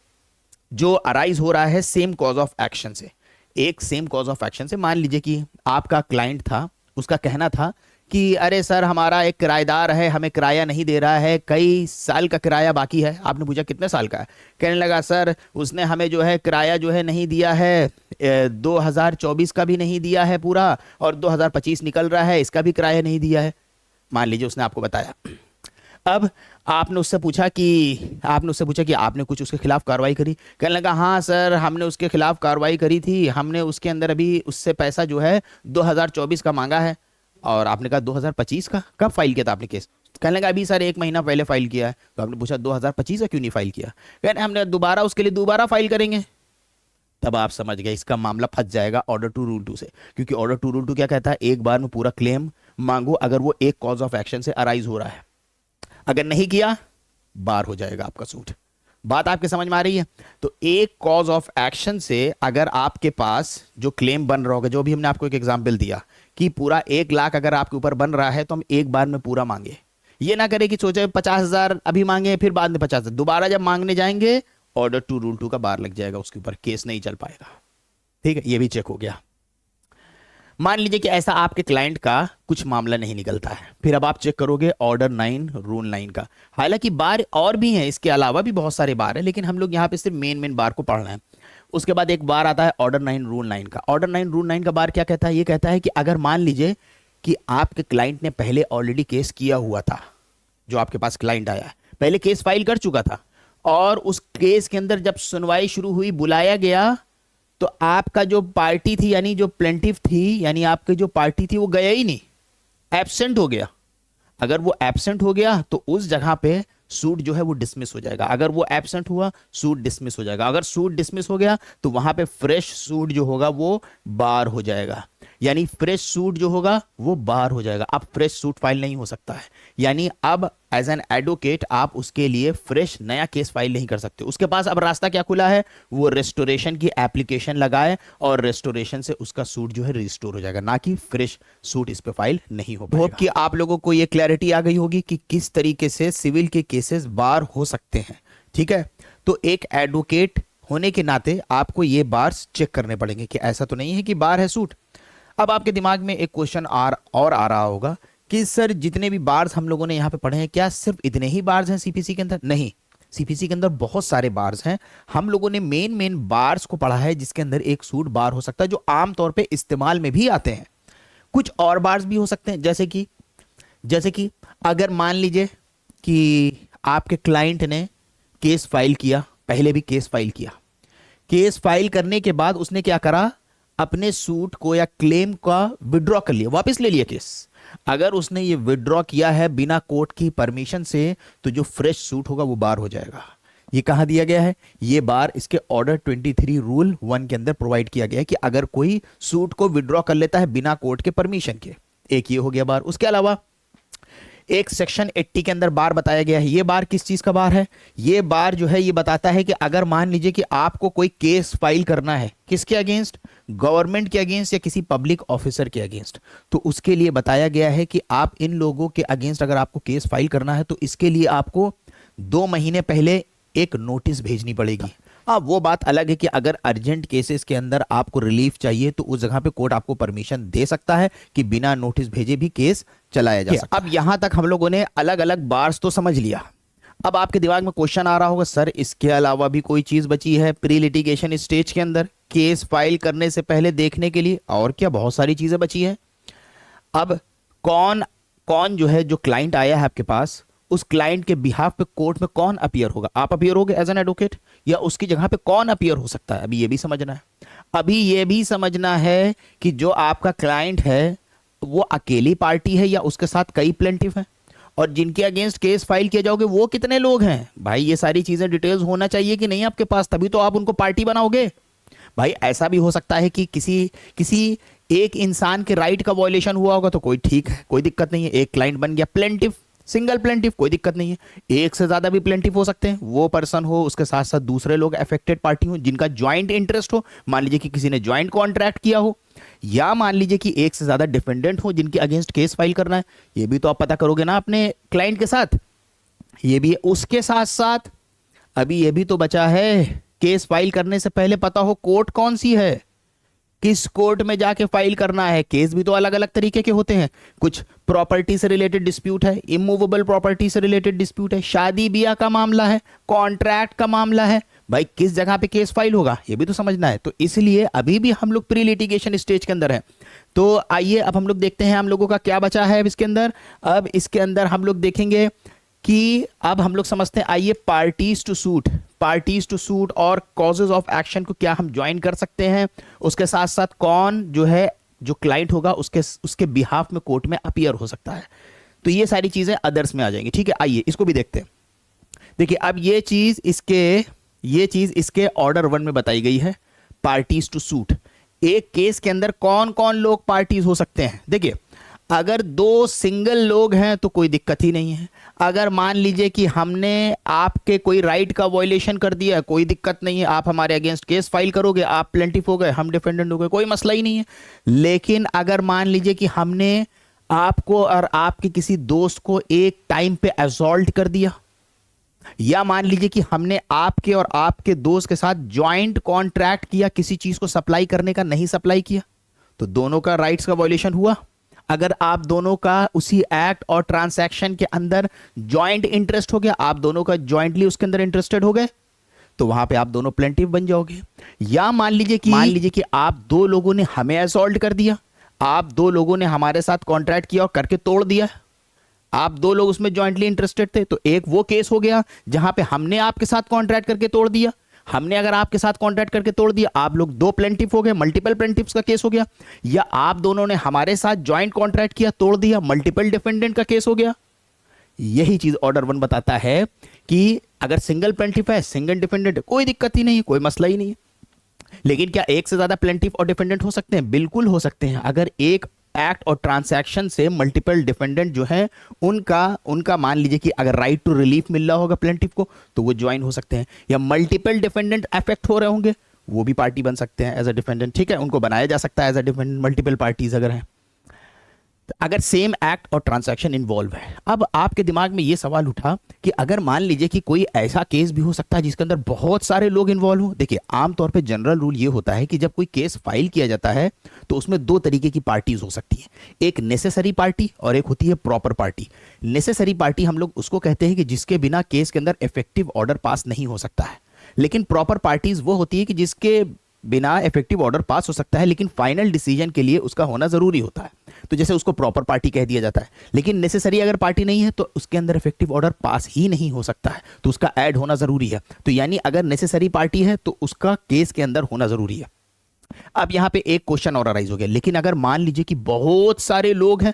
जो अराइज हो रहा है सेम कॉज ऑफ एक्शन से, एक सेम कॉज ऑफ एक्शन से, मान लीजिए कि आपका क्लाइंट था, उसका कहना था कि अरे सर हमारा एक किराएदार है, हमें किराया नहीं दे रहा है, कई साल का किराया बाकी है। आपने पूछा कितने साल का है? कहने लगा सर उसने हमें जो है किराया जो है नहीं दिया है, 2024 का भी नहीं दिया है पूरा, और 2025 निकल रहा है, इसका भी किराया नहीं दिया है। मान लीजिए उसने आपको बताया। अब आपने उससे पूछा कि आपने कुछ उसके खिलाफ कार्रवाई करी? कहने लगा हाँ सर हमने उसके खिलाफ कार्रवाई करी थी, हमने उसके अंदर अभी उससे पैसा जो है 2024 का मांगा है। और आपने कहा 2025 का? कब फाइल किया था आपने केस? कहने लगा अभी सर 1 महीना पहले फाइल किया है। तो आपने पूछा 2025 का क्यों नहीं फाइल किया? कहने हमने दोबारा उसके लिए दोबारा फाइल करेंगे। तब आप समझ गए इसका मामला फंस जाएगा ऑर्डर टू रूल 2 से, क्योंकि ऑर्डर टू रूल 2 क्या कहता है, एक बार में पूरा क्लेम मांगो अगर वो एक कॉज ऑफ एक्शन से अराइज हो रहा है, अगर नहीं किया बार हो जाएगा आपका सूट। बात आपके समझ में आ रही है? तो एक कॉज ऑफ एक्शन से अगर आपके पास जो क्लेम बन रहा होगा, जो भी हमने आपको एक एग्जांपल दिया कि पूरा 1 लाख अगर आपके ऊपर बन रहा है तो हम एक बार में पूरा मांगे। ये ना करें कि सोचे 50,000 अभी मांगे फिर बाद में 50,000, दोबारा जब मांगने जाएंगे ऑर्डर टू रूल 2 का बार लग जाएगा, उसके ऊपर केस नहीं चल पाएगा। ठीक है, ये भी चेक हो गया। मान लीजिए कि ऐसा आपके क्लाइंट का कुछ मामला नहीं निकलता है, फिर अब आप चेक करोगे ऑर्डर 9 रूल 9 का। हालांकि बार और भी हैं, इसके अलावा भी बहुत सारे बार हैं, लेकिन हम लोग यहाँ पे सिर्फ मेन बार को पढ़ रहे हैं। उसके बाद एक बार आता है ऑर्डर 9 रूल 9 का। ऑर्डर 9 रूल 9 का बार क्या कहता है? ये कहता है कि अगर मान लीजिए कि आपके क्लाइंट ने पहले ऑलरेडी केस किया हुआ था, जो आपके पास क्लाइंट आया है पहले केस फाइल कर चुका था, और उस केस के अंदर जब सुनवाई शुरू हुई बुलाया गया तो आपका जो पार्टी थी यानी जो प्लेंटिफ थी, यानी आपकी जो पार्टी थी वो गया ही नहीं, एब्सेंट हो गया। अगर वो एब्सेंट हो गया तो उस जगह पे सूट जो है वो डिसमिस हो जाएगा। अगर वो एब्सेंट हुआ सूट डिसमिस हो जाएगा। अगर सूट डिसमिस हो गया तो वहां पे फ्रेश सूट जो होगा वो बार हो जाएगा, यानी फ्रेश सूट जो होगा वो बार हो जाएगा। अब फ्रेश सूट फाइल नहीं हो सकता है, यानी अब एज एन एडवोकेट आप उसके लिए फ्रेश नया केस फाइल नहीं कर सकते। उसके पास अब रास्ता क्या खुला है, वो रेस्टोरेशन की एप्लीकेशन लगाए और रेस्टोरेशन से उसका सूट जो है रिस्टोर हो जाएगा, ना कि फ्रेश सूट इस पे फाइल नहीं हो पाएगा। होप कि आप लोगों को ये क्लैरिटी आ गई होगी कि किस तरीके से सिविल के केसेस बार हो सकते हैं। ठीक है, तो एक एडवोकेट होने के नाते आपको ये बार्स चेक करने पड़ेंगे कि ऐसा तो नहीं है कि बार है सूट। अब आपके दिमाग में एक क्वेश्चन और आ रहा होगा कि सर जितने भी बार्स हम लोगों ने यहाँ पे पढ़े हैं क्या सिर्फ इतने ही बार्स हैं सीपीसी के अंदर? नहीं, सीपीसी के अंदर बहुत सारे बार्स हैं। हम लोगों ने मेन बार्स को पढ़ा है जिसके अंदर एक सूट बार हो सकता है जो आमतौर पे इस्तेमाल में भी आते हैं। कुछ और बार्स भी हो सकते हैं, जैसे कि अगर मान लीजिए कि आपके क्लाइंट ने केस फाइल किया, पहले भी केस फाइल किया, केस फाइल करने के बाद उसने क्या करा, अपने सूट को या क्लेम का विड्रॉ कर लिया, वापस ले लिया केस। अगर उसने ये विड्रॉ किया है बिना कोर्ट की परमिशन से तो जो फ्रेश सूट होगा वो बार हो जाएगा। ये कहां दिया गया है? ये बार इसके ऑर्डर 23 रूल 1 के अंदर प्रोवाइड किया गया है कि अगर कोई सूट को विड्रॉ कर लेता है बिना कोर्ट के परमिशन के। एक ये हो गया बार। उसके अलावा एक सेक्शन 80 के अंदर बार बताया गया है। ये बार किस चीज का बार है? ये बार जो है ये बताता है कि अगर मान लीजिए कि आपको कोई केस फाइल करना है, किसके अगेंस्ट? गवर्नमेंट के अगेंस्ट या किसी पब्लिक ऑफिसर के अगेंस्ट, तो उसके लिए बताया गया है कि आप इन लोगों के अगेंस्ट अगर आपको केस फाइल करना है तो इसके लिए आपको 2 महीने पहले एक नोटिस भेजनी पड़ेगी। अब वो बात अलग है कि अगर अर्जेंट केसेस के अंदर आपको रिलीफ चाहिए तो उस जगह पे कोर्ट आपको परमिशन दे सकता है कि बिना नोटिस भेजे भी केस चलाया जा सकता है। अब यहां तक हम लोगों ने अलग अलग बार्स तो समझ लिया। अब आपके दिमाग में क्वेश्चन आ रहा होगा, सर इसके अलावा भी कोई चीज बची है प्री लिटिगेशन स्टेज के अंदर केस फाइल करने से पहले देखने के लिए? और क्या बहुत सारी चीजें बची है। अब कौन कौन जो है, जो क्लाइंट आया है आपके पास, उस क्लाइंट के बिहाफ पे कोर्ट में कौन अपीयर होगा? आप अपीयर होगे एज एन एडवोकेट, या उसकी जगह पे कौन अपीयर हो सकता है? अभी ये भी समझना है। अभी ये भी समझना है कि जो आपका क्लाइंट है वो अकेली पार्टी है या उसके साथ कई प्लेंटिफ हैं, और जिनके अगेंस्ट केस फाइल किया जाओगे वो कितने लोग हैं। भाई ये सारी चीजें डिटेल्स होना चाहिए कि नहीं आपके पास, तभी तो आप उनको पार्टी बनाओगे। भाई ऐसा भी हो सकता है कि किसी एक इंसान के राइट का वॉयलेशन हुआ होगा तो कोई ठीक है, कोई दिक्कत नहीं है, एक क्लाइंट बन गया प्लेंटिफ, सिंगल प्लेंटिफ, कोई दिक्कत नहीं है। एक से ज्यादा भी प्लेंटिफ हो सकते हैं, वो पर्सन हो उसके साथ साथ दूसरे लोग अफेक्टेड पार्टी हो जिनका ज्वाइंट इंटरेस्ट हो, मान लीजिए कि किसी ने ज्वाइंट कॉन्ट्रैक्ट किया हो, या मान लीजिए कि एक से ज्यादा डिफेंडेंट हो जिनके अगेंस्ट केस फाइल करना है। ये भी तो आप पता करोगे ना अपने क्लाइंट के साथ। ये भी उसके साथ साथ अभी ये भी तो बचा है, केस फाइल करने से पहले पता हो कोर्ट कौन सी है, किस कोर्ट में जाके फाइल करना है। केस भी तो अलग अलग तरीके के होते हैं। कुछ प्रॉपर्टी से रिलेटेड डिस्प्यूट है, इमूवेबल प्रॉपर्टी से रिलेटेड डिस्प्यूट है, शादी ब्याह का मामला है, कॉन्ट्रैक्ट का मामला है। भाई किस जगह पे केस फाइल होगा ये भी तो समझना है। तो इसलिए अभी भी हम लोग प्री लिटिगेशन स्टेज के अंदर है। तो आइए अब हम लोग देखते हैं हम लोगों का क्या बचा है अब इसके अंदर। अब इसके अंदर हम लोग देखेंगे कि अब हम लोग समझते हैं, आइए पार्टीज टू सूट और कॉजेज ऑफ एक्शन को क्या हम ज्वाइन कर सकते हैं, उसके साथ साथ कौन जो है जो क्लाइंट होगा उसके बिहाफ में कोर्ट में अपीयर हो सकता है। तो ये सारी चीजें अदर्स में आ जाएंगी। ठीक है, आइए इसको भी देखते हैं। देखिए अब ये चीज इसके ऑर्डर 1 में बताई गई है, पार्टीज टू सूट। एक केस के अंदर कौन कौन लोग पार्टीज हो सकते हैं? देखिए अगर 2 सिंगल लोग हैं तो कोई दिक्कत ही नहीं है। अगर मान लीजिए कि हमने आपके कोई राइट का वायलेशन कर दिया, कोई दिक्कत नहीं है, आप हमारे अगेंस्ट केस फाइल करोगे, आप प्लेंटिफ हो गए, हम डिफेंडेंट हो गए, कोई मसला ही नहीं है। लेकिन अगर मान लीजिए कि हमने आपको और आपके किसी दोस्त को एक टाइम पे असॉल्ट कर दिया, या मान लीजिए कि हमने आपके और आपके दोस्त के साथ ज्वाइंट कॉन्ट्रैक्ट किया, किसी चीज को सप्लाई करने का नहीं सप्लाई किया, तो दोनों का राइट्स का वायलेशन हुआ। अगर आप दोनों का उसी एक्ट और ट्रांसैक्शन के अंदर ज्वाइंट इंटरेस्ट हो गया, आप दोनों का ज्वाइंटली उसके अंदर इंटरेस्टेड हो गए, तो वहां पे आप दोनों प्लेंटिफ बन जाओगे। या मान लीजिए कि आप 2 लोगों ने हमें असॉल्ट कर दिया, आप 2 लोगों ने हमारे साथ कॉन्ट्रैक्ट किया और करके तोड़ दिया, आप 2 लोग उसमें ज्वाइंटली इंटरेस्टेड थे, तो एक वो केस हो गया जहां पे हमने आपके साथ कॉन्ट्रैक्ट करके तोड़ दिया, हमने अगर आपके साथ कॉन्ट्रैक्ट करके तोड़ दिया, आप लोग 2 प्लेंटिफ हो गए, मल्टीपल प्लेंटिफ्स का केस हो गया। या आप दोनों ने हमारे साथ ज्वाइंट कॉन्ट्रैक्ट किया, तोड़ दिया, मल्टीपल डिफेंडेंट का केस हो गया। यही चीज ऑर्डर 1 बताता है कि अगर सिंगल प्लेंटिफ है, सिंगल डिफेंडेंट, कोई दिक्कत ही नहीं, कोई मसला ही नहीं है। लेकिन क्या एक से ज्यादा प्लेंटिफ और डिफेंडेंट हो सकते हैं? बिल्कुल हो सकते हैं। अगर एक एक्ट और ट्रांसैक्शन से मल्टीपल डिफेंडेंट जो है उनका मान लीजिए कि अगर राइट टू रिलीफ मिल रहा होगा प्लेंटिफ को, तो वो ज्वाइन हो सकते हैं। या मल्टीपल डिफेंडेंट अफेक्ट हो रहे होंगे, वो भी पार्टी बन सकते हैं एज अ डिफेंडेंट। ठीक है, उनको बनाया जा सकता है as a defendant, multiple parties अगर हैं। अगर सेम एक्ट और ट्रांजैक्शन इन्वॉल्व है, अब आपके दिमाग में ये सवाल उठा कि अगर मान लीजिए कि कोई ऐसा केस भी हो सकता है जिसके अंदर बहुत सारे लोग इन्वॉल्व हो। देखिए आमतौर पे जनरल रूल ये होता है कि जब कोई केस फाइल किया जाता है तो उसमें दो तरीके की पार्टीज हो सकती हैं, एक नेसेसरी पार्टी और एक होती है प्रॉपर पार्टी। नेसेसरी पार्टी हम लोग उसको कहते हैं कि जिसके बिना केस के अंदर इफेक्टिव ऑर्डर पास नहीं हो सकता है, लेकिन प्रॉपर पार्टीज वो होती है कि जिसके बिना इफेक्टिव ऑर्डर पास हो सकता है लेकिन फाइनल डिसीजन के लिए उसका होना जरूरी होता है, तो जैसे उसको प्रॉपर पार्टी कह दिया जाता है। लेकिन नेसेसरी अगर पार्टी नहीं है तो उसके अंदर इफेक्टिव ऑर्डर पास ही नहीं हो सकता है, तो उसका ऐड होना जरूरी है। तो यानी अगर नेसेसरी पार्टी है तो उसका केस के अंदर होना जरूरी है। अब यहां पे एक क्वेश्चन और अराइज हो गया, लेकिन अगर मान लीजिए कि बहुत सारे लोग हैं,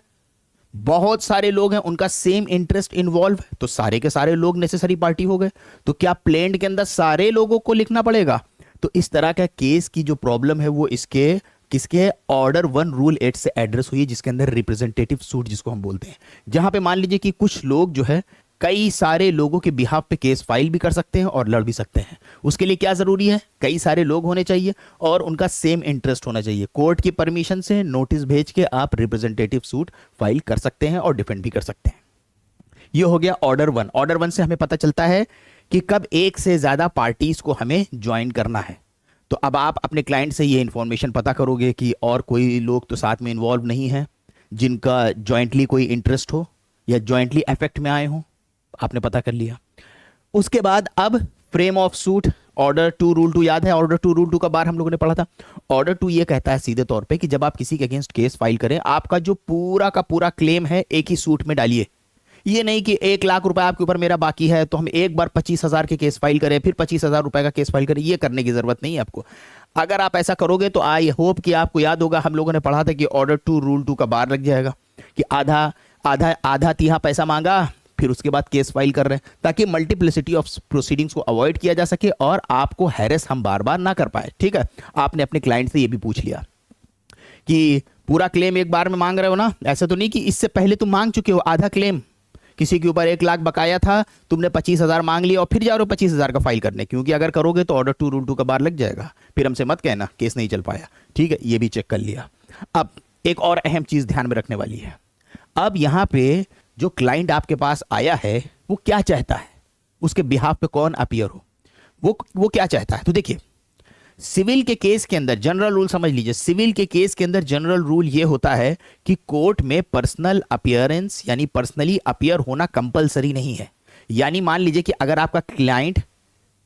बहुत सारे लोग हैं, उनका सेम इंटरेस्ट इन्वॉल्व है, तो सारे के सारे लोग नेसेसरी पार्टी हो गए, तो क्या प्लेन्ड के अंदर सारे लोगों को लिखना पड़ेगा? तो इस तरह का केस की जो प्रॉब्लम है वो इसके किसके ऑर्डर 1 रूल 8 से एड्रेस हुई है, जिसके अंदर रिप्रेजेंटेटिव सूट जिसको हम बोलते हैं, जहां पे मान लीजिए कि कुछ लोग जो है कई सारे लोगों के बिहाफ पे केस फाइल भी कर सकते हैं और लड़ भी सकते हैं। उसके लिए क्या जरूरी है? कई सारे लोग होने चाहिए और उनका सेम इंटरेस्ट होना चाहिए। कोर्ट की परमिशन से नोटिस भेज के आप रिप्रेजेंटेटिव सूट फाइल कर सकते हैं और डिफेंड भी कर सकते हैं। ये हो गया ऑर्डर 1। ऑर्डर 1 से हमें पता चलता है कि कब एक से ज्यादा पार्टीज को हमें ज्वाइन करना है। तो अब आप अपने क्लाइंट से ये इंफॉर्मेशन पता करोगे कि और कोई लोग तो साथ में इन्वॉल्व नहीं है जिनका जॉइंटली कोई इंटरेस्ट हो या जॉइंटली अफेक्ट में आए हो, आपने पता कर लिया। उसके बाद अब frame of suit, order 2 rule 2 याद है? ऑर्डर 2 रूल 2 का बार हम लोगों ने पढ़ा था। ऑर्डर 2 ये कहता है सीधे तौर पे कि जब आप किसी के अगेंस्ट केस फाइल करें, आपका जो पूरा का पूरा क्लेम है एक ही सूट में डालिए। ये नहीं कि 1 लाख रुपए आपके ऊपर मेरा बाकी है तो हम एक बार 25,000 के केस फाइल करें, फिर 25,000 रुपए का केस फाइल करें। ये करने की जरूरत नहीं है आपको। अगर आप ऐसा करोगे तो आई होप कि आपको याद होगा, हम लोगों ने पढ़ा था कि ऑर्डर 2 रूल 2 का बार लग जाएगा कि आधा आधा आधा तिहा पैसा मांगा, फिर उसके बाद केस फाइल कर रहे हैं, ताकि मल्टीप्लिसिटी ऑफ प्रोसीडिंग्स को अवॉइड किया जा सके और आपको हैरेस हम बार बार ना कर पाए। ठीक है, आपने अपने क्लाइंट से ये भी पूछ लिया कि पूरा क्लेम एक बार में मांग रहे हो ना, ऐसा तो नहीं कि इससे पहले तुम मांग चुके हो आधा क्लेम, किसी के ऊपर 1 लाख बकाया था, तुमने 25,000 मांग लिया और फिर जा रहे हो 25,000 का फाइल करने, क्योंकि अगर करोगे तो ऑर्डर 2 रूल 2 का बार लग जाएगा, फिर हमसे मत कहना केस नहीं चल पाया। ठीक है, ये भी चेक कर लिया। अब एक और अहम चीज ध्यान में रखने वाली है, अब यहां पे जो क्लाइंट आपके पास आया है वो क्या चाहता है, उसके बिहाफ पे कौन अपीयर हो, वो क्या चाहता है। तो देखिए, सिविल के केस के अंदर जनरल रूल समझ लीजिए, सिविल के केस के अंदर जनरल रूल ये होता है कि कोर्ट में पर्सनल अपीयरेंस यानी पर्सनली अपीयर होना कंपलसरी नहीं है। यानी मान लीजिए कि अगर आपका क्लाइंट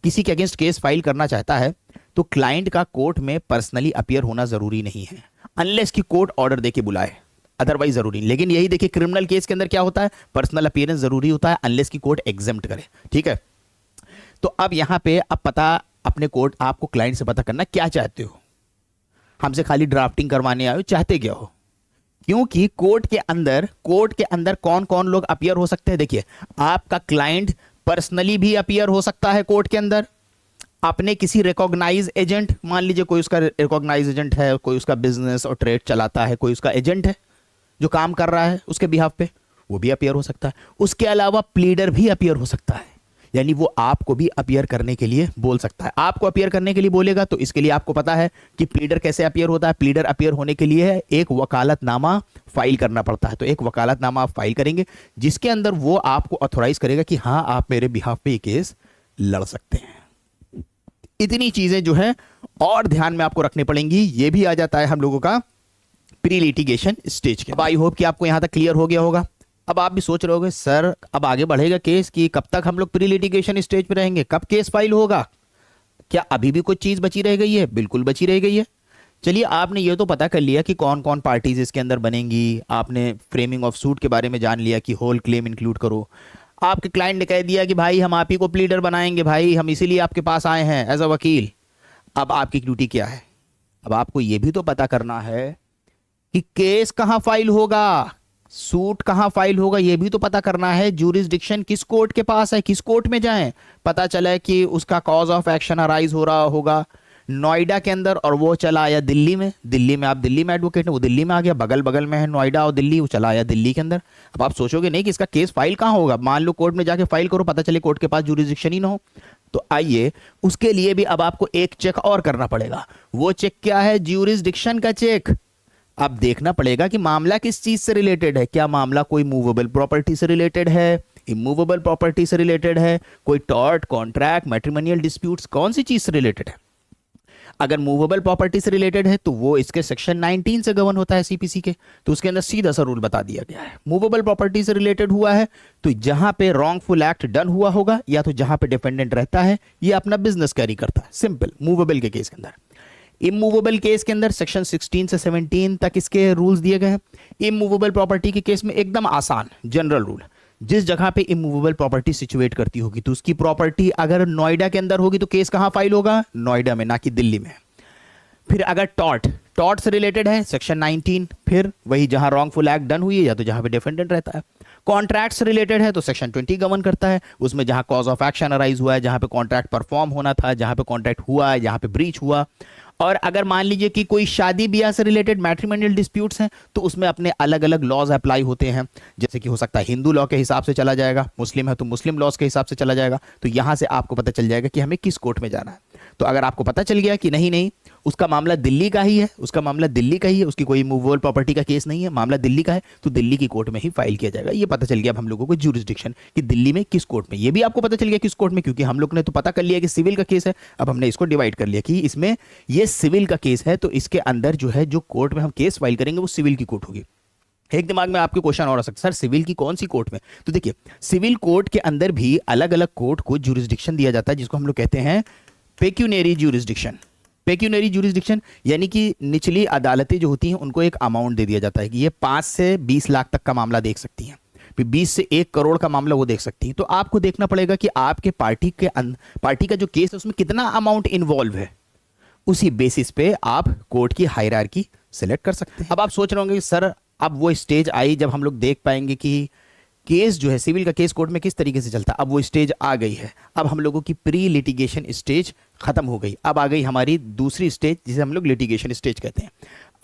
किसी के अगेंस्ट केस फाइल करना चाहता है तो क्लाइंट का कोर्ट में पर्सनली अपीयर होना जरूरी नहीं है, अनलेस कि कोर्ट ऑर्डर देके बुलाए, अदरवाइज जरूरी नहीं। लेकिन यही देखिए, क्रिमिनल केस के अंदर क्या होता है, पर्सनल अपीयरेंस जरूरी होता है अनलेस कि कोर्ट एग्जेम्प्ट करे। ठीक है, तो अब यहां पे अब पता अपने कोर्ट, आपको क्लाइंट से पता करना क्या चाहते हो, हमसे खाली ड्राफ्टिंग करवाने आए हो, चाहते क्या हो। क्योंकि कोर्ट के अंदर कौन कौन लोग अपीयर हो सकते हैं। देखिए, आपका क्लाइंट पर्सनली भी अपीयर हो सकता है कोर्ट के अंदर, अपने किसी रिकॉग्नाइज एजेंट, मान लीजिए कोई उसका रिकॉग्नाइज एजेंट है, कोई उसका बिजनेस और ट्रेड चलाता है, कोई उसका एजेंट है जो काम कर रहा है उसके बिहाफ पे, वो भी अपीयर हो सकता है। उसके अलावा प्लीडर भी अपीयर हो सकता है, यानी वो आपको भी अपीयर करने के लिए बोल सकता है। आपको अपीयर करने के लिए बोलेगा तो इसके लिए आपको पता है कि प्लीडर कैसे अपीयर होता है। प्लीडर अपीयर होने के लिए एक वकालतनामा फाइल करना पड़ता है। तो एक वकालतनामा आप फाइल करेंगे जिसके अंदर वो आपको ऑथोराइज करेगा कि हाँ, आप मेरे बिहाफ पे ये केस लड़ सकते हैं। इतनी चीजें जो है और ध्यान में आपको रखनी पड़ेंगी। ये भी आ जाता है हम लोगों का प्री लिटिगेशन स्टेज के। आई होप कि आपको यहां तक क्लियर हो गया होगा। अब आप भी सोच रहे होगे, सर अब आगे बढ़ेगा केस की, कब तक हम लोग प्री लिटिगेशन स्टेज पे रहेंगे, कब केस फाइल होगा, क्या अभी भी कुछ चीज बची रह गई है? बिल्कुल बची रह गई है। चलिए, आपने ये तो पता कर लिया कि कौन कौन पार्टीज इसके अंदर बनेंगी, आपने फ्रेमिंग ऑफ सूट के बारे में जान लिया कि होल क्लेम इंक्लूड करो। आपके क्लाइंट ने कह दिया कि भाई हम आप ही को प्लीडर बनाएंगे, भाई हम इसीलिए आपके पास आए हैं एज अ वकील। अब आपकी ड्यूटी क्या है? अब आपको यह भी तो पता करना है कि केस कहां फाइल होगा, सूट कहां फाइल होगा, यह भी तो पता करना है। ज्यूरिसडिक्शन किस कोर्ट के पास है, किस कोर्ट में जाएं। पता चला है कि उसका कॉज ऑफ एक्शन अराइज हो रहा होगा नोएडा के अंदर और वो चला आया दिल्ली में। दिल्ली में आप दिल्ली में एडवोकेट है, वो दिल्ली में आ गया, बगल बगल में है नोएडा और दिल्ली, वो चला आया दिल्ली के अंदर। अब आप सोचोगे नहीं कि इसका केस फाइल कहां होगा, मान लो कोर्ट में जाके फाइल करो, पता चले कोर्ट के पास ज्यूरिसडिक्शन ही ना हो। तो आइए, उसके लिए भी अब आपको एक चेक और करना पड़ेगा। वो चेक क्या है? ज्यूरिसडिक्शन का चेक। अब देखना पड़ेगा कि मामला किस चीज से रिलेटेड है। क्या मामला कोई मूवेबल प्रॉपर्टी से रिलेटेड है, इमूवेबल प्रॉपर्टी से रिलेटेड है, कोई टॉर्ट, कॉन्ट्रैक्ट, मैट्रिमोनियल डिस्प्यूट्स, कौन सी चीज से रिलेटेड है। अगर मूवेबल प्रॉपर्टी से रिलेटेड है तो वो इसके सेक्शन 19 से गवर्न होता है सीपीसी के, तो उसके अंदर सीधा सा रूल बता दिया गया है। मूवेबल प्रॉपर्टी से रिलेटेड हुआ है तो जहां पे रॉन्गफुल एक्ट डन हुआ होगा या तो जहां पे डिपेंडेंट रहता है ये अपना बिजनेस कैरी करता है, सिंपल मूवेबल के केस के अंदर। इमूवेबल केस के अंदर सेक्शन 16 से 17 तक इसके रूल्स दिए गए हैं। इमूवेबल प्रॉपर्टी के केस में एकदम आसान जनरल रूल, जिस जगह पे इमूवेबल प्रॉपर्टी सिचुएट करती होगी तो उसकी प्रॉपर्टी अगर नोएडा के अंदर होगी तो केस कहां फाइल होगा, नोएडा में, ना कि दिल्ली में। फिर अगर टॉर्ट से रिलेटेड है सेक्शन 19, फिर वही जहां रॉन्गफुल एक्ट डन हुई है या तो जहां पे डिफेंडेंट रहता है। कॉन्ट्रैक्ट से रिलेटेड है तो सेक्शन 20 गवर्न करता है, उसमें जहां कॉज ऑफ एक्शन अराइज हुआ है, जहां पे कॉन्ट्रैक्ट परफॉर्म होना था, जहां पे कॉन्ट्रैक्ट हुआ है, जहां पे ब्रीच हुआ। और अगर मान लीजिए कि कोई शादी ब्याह से रिलेटेड मैट्रिमोनियल डिस्प्यूट्स हैं तो उसमें अपने अलग अलग लॉज अप्लाई होते हैं, जैसे कि हो सकता है हिंदू लॉ के हिसाब से चला जाएगा, मुस्लिम है तो मुस्लिम लॉज के हिसाब से चला जाएगा। तो यहां से आपको पता चल जाएगा कि हमें किस कोर्ट में जाना है। तो अगर आपको पता चल गया कि नहीं उसका मामला दिल्ली का ही है, उसकी कोई मूवेबल प्रॉपर्टी का केस नहीं है, मामला दिल्ली का है, तो दिल्ली की कोर्ट में ही फाइल किया जाएगा। ये पता चल गया अब हम लोगों को ज्यूरिसडिक्शन कि दिल्ली में किस कोर्ट में। ये भी आपको पता चल गया किस कोर्ट में, क्योंकि हम लोग ने तो पता कर लिया कि सिविल का केस है। अब हमने इसको डिवाइड कर लिया कि इसमें ये सिविल का केस है तो इसके अंदर जो है जो कोर्ट में हम केस फाइल करेंगे वो सिविल की कोर्ट होगी। एक दिमाग में आपके क्वेश्चन और आ सकता है, सर सिविल की कौन सी कोर्ट में। तो देखिए सिविल कोर्ट के अंदर भी अलग अलग कोर्ट को ज्यूरिसडिक्शन दिया जाता है, जिसको हम लोग कहते हैं पेक्यूनरी ज्यूरिसडिक्शन। पेक्यूनरी ज्यूरिसडिक्शन यानी कि निचली अदालतें जो होती हैं उनको एक अमाउंट दे दिया जाता है कि ये 5 से 20 लाख तक का मामला देख सकती हैं, फिर 20 से 1 करोड़ का मामला वो देख सकती हैं। तो आपको देखना पड़ेगा कि आपके पार्टी का जो केस है उसमें कितना अमाउंट इन्वॉल्व है, उसी बेसिस पे आप कोर्ट की हायरार्की सेलेक्ट कर सकते हैं। अब आप सोच रहे होंगे कि सर अब वो स्टेज आई जब हम लोग देख पाएंगे कि केस जो है सिविल का केस कोर्ट में किस तरीके से चलता है। अब वो स्टेज आ गई है, अब हम लोगों की प्री लिटिगेशन स्टेज खत्म हो गई, अब आ गई हमारी दूसरी स्टेज जिसे हम लोग लिटिगेशन स्टेज कहते हैं।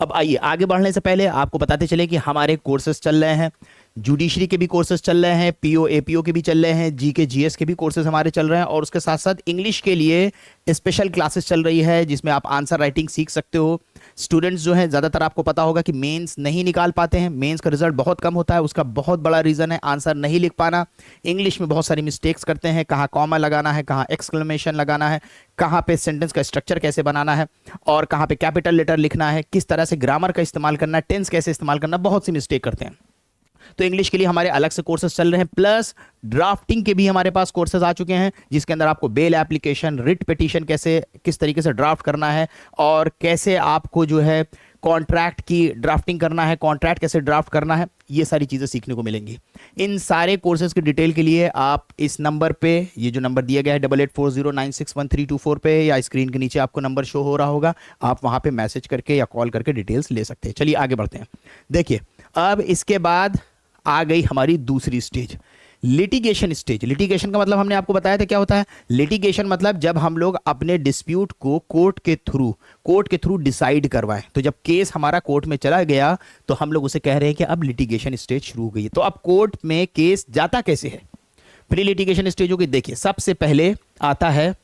अब आइए आगे बढ़ने से पहले आपको बताते चले कि हमारे कोर्सेज चल रहे हैं, जुडिशरी के भी कोर्सेज चल रहे हैं, पीओ एपीओ के भी चल रहे हैं, जीके जीएस के भी कोर्सेज हमारे चल रहे हैं, और उसके साथ साथ इंग्लिश के लिए स्पेशल क्लासेस चल रही है जिसमें आप आंसर राइटिंग सीख सकते हो। स्टूडेंट्स जो हैं ज़्यादातर आपको पता होगा कि मेंस नहीं निकाल पाते हैं, मेंस का रिजल्ट बहुत कम होता है, उसका बहुत बड़ा रीज़न है आंसर नहीं लिख पाना। इंग्लिश में बहुत सारी मिस्टेक्स करते हैं, कहाँ कॉमा लगाना है, कहाँ एक्सक्लेमेशन लगाना है, कहाँ पे सेंटेंस का स्ट्रक्चर कैसे बनाना है, और कहाँ पे कैपिटल लेटर लिखना है, किस तरह से ग्रामर का इस्तेमाल करना है, टेंस कैसे इस्तेमाल करना, बहुत सी मिस्टेक करते हैं। तो इंग्लिश के लिए हमारे अलग से कोर्सेज चल रहे हैं, प्लस ड्राफ्टिंग के भी हमारे पास कोर्सेज आ चुके हैं जिसके अंदर आपको बेल एप्लीकेशन, रिट पिटीशन कैसे किस तरीके से ड्राफ्ट करना है, और कैसे आपको जो है कॉन्ट्रैक्ट की ड्राफ्टिंग करना है, कॉन्ट्रैक्ट कैसे ड्राफ्ट करना है, ये सारी चीज़ें सीखने को मिलेंगी। इन सारे कोर्सेज की डिटेल के लिए आप इस नंबर पे, ये जो नंबर दिया गया है 8840961324 पे, या स्क्रीन के नीचे आपको नंबर शो हो रहा होगा, आप वहाँ पे मैसेज करके या कॉल करके डिटेल्स ले सकते हैं। चलिए आगे बढ़ते हैं। देखिए अब इसके बाद आ गई हमारी दूसरी स्टेज, लिटिगेशन स्टेज। लिटिगेशन का मतलब हमने आपको बताया था क्या होता है। लिटिगेशन मतलब जब हम लोग अपने डिस्प्यूट को कोर्ट के थ्रू डिसाइड करवाएं। तो जब केस हमारा कोर्ट में चला गया तो हम लोग उसे कह रहे हैं कि अब लिटिगेशन स्टेज शुरू हो गई है। तो अब कोर्ट में केस जाता कैसे है, प्री लिटिगेशन स्टेज हो गई। देखिए सबसे पहले आता है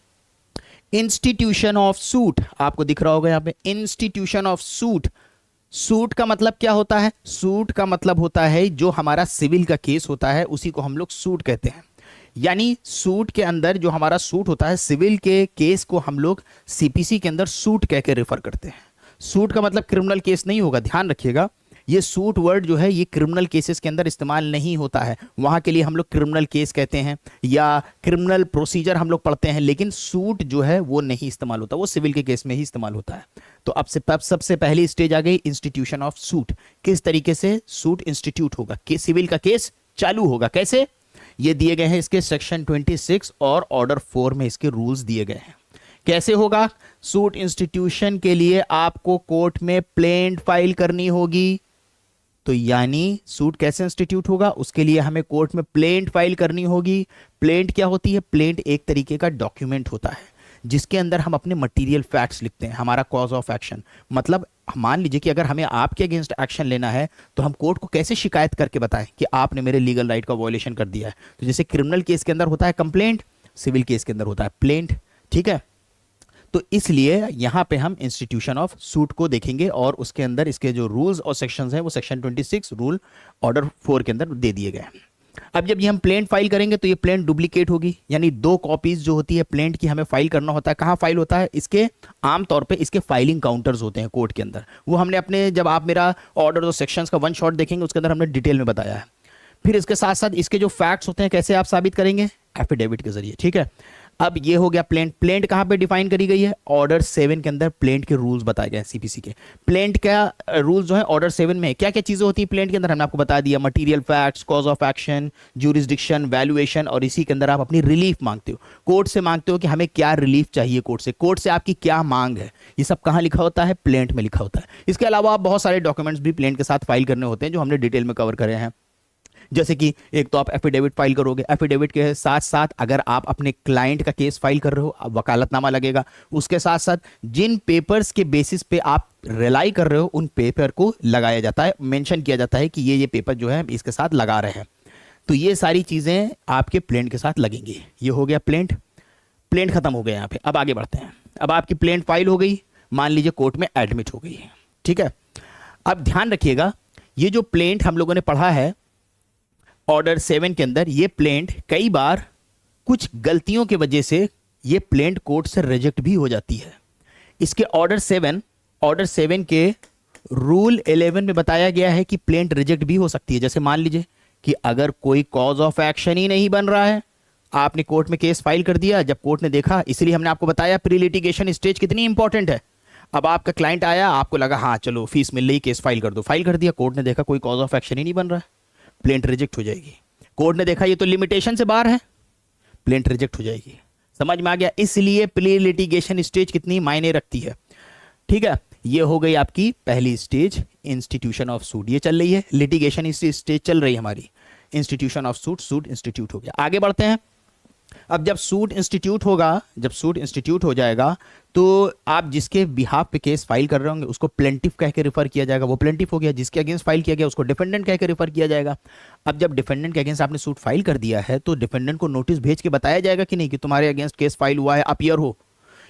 इंस्टीट्यूशन ऑफ सूट, आपको दिख रहा होगा यहाँ पे इंस्टीट्यूशन ऑफ सूट। सूट का मतलब क्या होता है, सूट का मतलब होता है जो हमारा सिविल का केस होता है उसी को हम लोग सूट कहते हैं। यानी सूट के अंदर जो हमारा सूट होता है, सिविल के केस को हम लोग सीपीसी के अंदर सूट कह के रेफर करते हैं। सूट का मतलब क्रिमिनल केस नहीं होगा, ध्यान रखिएगा। ये सूट वर्ड जो है ये क्रिमिनल केसेस के अंदर इस्तेमाल नहीं होता है, वहाँ के लिए हम लोग क्रिमिनल केस कहते हैं या क्रिमिनल प्रोसीजर हम लोग पढ़ते हैं, लेकिन सूट जो है वो नहीं इस्तेमाल होता, वो सिविल के केस में ही इस्तेमाल होता है। तो अब सबसे पहली स्टेज आ गई इंस्टीट्यूशन ऑफ सूट। किस तरीके से सूट इंस्टीट्यूट होगा, सिविल का केस चालू होगा, कैसे, ये दिए गए हैं इसके सेक्शन 26 और ऑर्डर 4 में इसके रूल्स दिए गए हैं। कैसे होगा, सूट इंस्टीट्यूशन के लिए आपको कोर्ट में प्लेंट फाइल करनी होगी। तो यानी सूट कैसे इंस्टीट्यूट होगा, उसके लिए हमें कोर्ट में प्लेंट फाइल करनी होगी। प्लेंट क्या होती है, प्लेंट एक तरीके का डॉक्यूमेंट होता है जिसके अंदर हम अपने मटेरियल फैक्ट्स लिखते हैं, हमारा कॉज ऑफ एक्शन। मतलब मान लीजिए कि अगर हमें आपके अगेंस्ट एक्शन लेना है तो हम कोर्ट को कैसे शिकायत करके बताएं कि आपने मेरे लीगल राइट का वायलेशन कर दिया है। तो जैसे क्रिमिनल केस के अंदर होता है कंप्लेंट, सिविल केस के अंदर होता है प्लेंट, ठीक है। तो इसलिए यहाँ पे हम इंस्टीट्यूशन ऑफ सूट को देखेंगे और उसके अंदर इसके जो रूल्स और सेक्शंस हैं वो सेक्शन 26 रूल ऑर्डर 4 के अंदर दे दिए गए हैं। अब जब ये हम प्लेंट फाइल करेंगे तो ये प्लेंट डुप्लीकेट होगी, यानी 2 कॉपीज जो होती है प्लेंट की हमें फाइल करना होता है। कहाँ फाइल होता है? इसके आमतौर पे इसके फाइलिंग काउंटर्स होते हैं कोर्ट के अंदर। वो हमने अपने, जब आप मेरा ऑर्डर और सेक्शंस का 1 शॉट देखेंगे उसके अंदर हमने डिटेल में बताया है। फिर इसके साथ साथ इसके जो फैक्ट्स होते हैं कैसे आप साबित करेंगे? एफिडेविट के जरिए। ठीक है, अब ये हो गया प्लेंट। प्लेंट कहाँ पे डिफाइन करी गई है? ऑर्डर 7 के अंदर प्लेंट के रूल्स बताए गए हैं सीपीसी के। प्लेंट का रूल्स जो है ऑर्डर 7 में क्या क्या चीजें होती है प्लेंट के अंदर हमने आपको बता दिया। Material facts, cause of action, jurisdiction, valuation, और इसी के अंदर आप अपनी रिलीफ मांगते हो, कोर्ट से मांगते हो कि हमें क्या रिलीफ चाहिए कोर्ट से आपकी क्या मांग है। ये सब कहाँ लिखा होता है? प्लेंट में लिखा होता है। इसके अलावा आप बहुत सारे डॉक्यूमेंट्स भी प्लेंट के साथ फाइल करने होते हैं जो हमने डिटेल में कवर करे हैं। जैसे कि एक तो आप एफिडेविट फाइल करोगे, एफिडेविट के साथ साथ अगर आप अपने क्लाइंट का केस फाइल कर रहे हो अब वकालतनामा लगेगा। उसके साथ साथ जिन पेपर्स के बेसिस पे आप रिलाई कर रहे हो उन पेपर को लगाया जाता है, मेंशन किया जाता है कि ये पेपर जो है इसके साथ लगा रहे हैं। तो ये सारी चीजें आपके प्लेंट के साथ लगेंगी। ये हो गया प्लेंट। प्लेंट खत्म हो गया यहाँ पे। अब आगे बढ़ते हैं। अब आपकी प्लेंट फाइल हो गई, मान लीजिए कोर्ट में एडमिट हो गई है। ठीक है, अब ध्यान रखिएगा ये जो प्लेंट हम लोगों ने पढ़ा है ऑर्डर 7 के अंदर, ये प्लेंट कई बार कुछ गलतियों की वजह से ये प्लेंट कोर्ट से रिजेक्ट भी हो जाती है। इसके ऑर्डर 7 के रूल 11 में बताया गया है कि प्लेंट रिजेक्ट भी हो सकती है। जैसे मान लीजिए कि अगर कोई कॉज ऑफ एक्शन ही नहीं बन रहा है, आपने कोर्ट में केस फाइल कर दिया, जब कोर्ट ने देखा, इसलिए हमने आपको बताया प्री लिटिगेशन स्टेज कितनी इंपॉर्टेंट है। अब आपका क्लाइंट आया, आपको लगा हाँ चलो फीस मिल रही, केस फाइल कर दो, फाइल कर दिया, कोर्ट ने देखा कोई कॉज ऑफ एक्शन ही नहीं बन रहा है, प्लेंट रिजेक्ट हो जाएगी। कोर्ट ने देखा ये तो लिमिटेशन से बाहर है, प्लेंट रिजेक्ट हो जाएगी। समझ में आ गया? इसलिए प्री लिटिगेशन स्टेज कितनी मायने रखती है। ठीक है, ये हो गई आपकी पहली स्टेज, इंस्टीट्यूशन ऑफ सूट। ये चल रही है लिटिगेशन स्टेज चल रही है हमारी, institution of suit, suit institute हो गया। आगे बढ़ते हैं। अब जब सूट इंस्टीट्यूट होगा, जब सूट इंस्टीट्यूट हो जाएगा तो आप जिसके बिहाफ पे केस फाइल कर रहे होंगे उसको प्लेंटिफ कह के रेफर किया जाएगा, वो प्लेंटिफ हो गया। जिसके अगेंस्ट फाइल किया गया उसको डिफेंडेंट कह के रेफर किया जाएगा। अब जब डिफेंडेंट के अगेंस्ट आपने सूट फाइल कर दिया है तो डिफेंडेंट को नोटिस भेज के बताया जाएगा कि नहीं कि तुम्हारे अगेंस्ट केस फाइल हुआ है, अपीयर हो।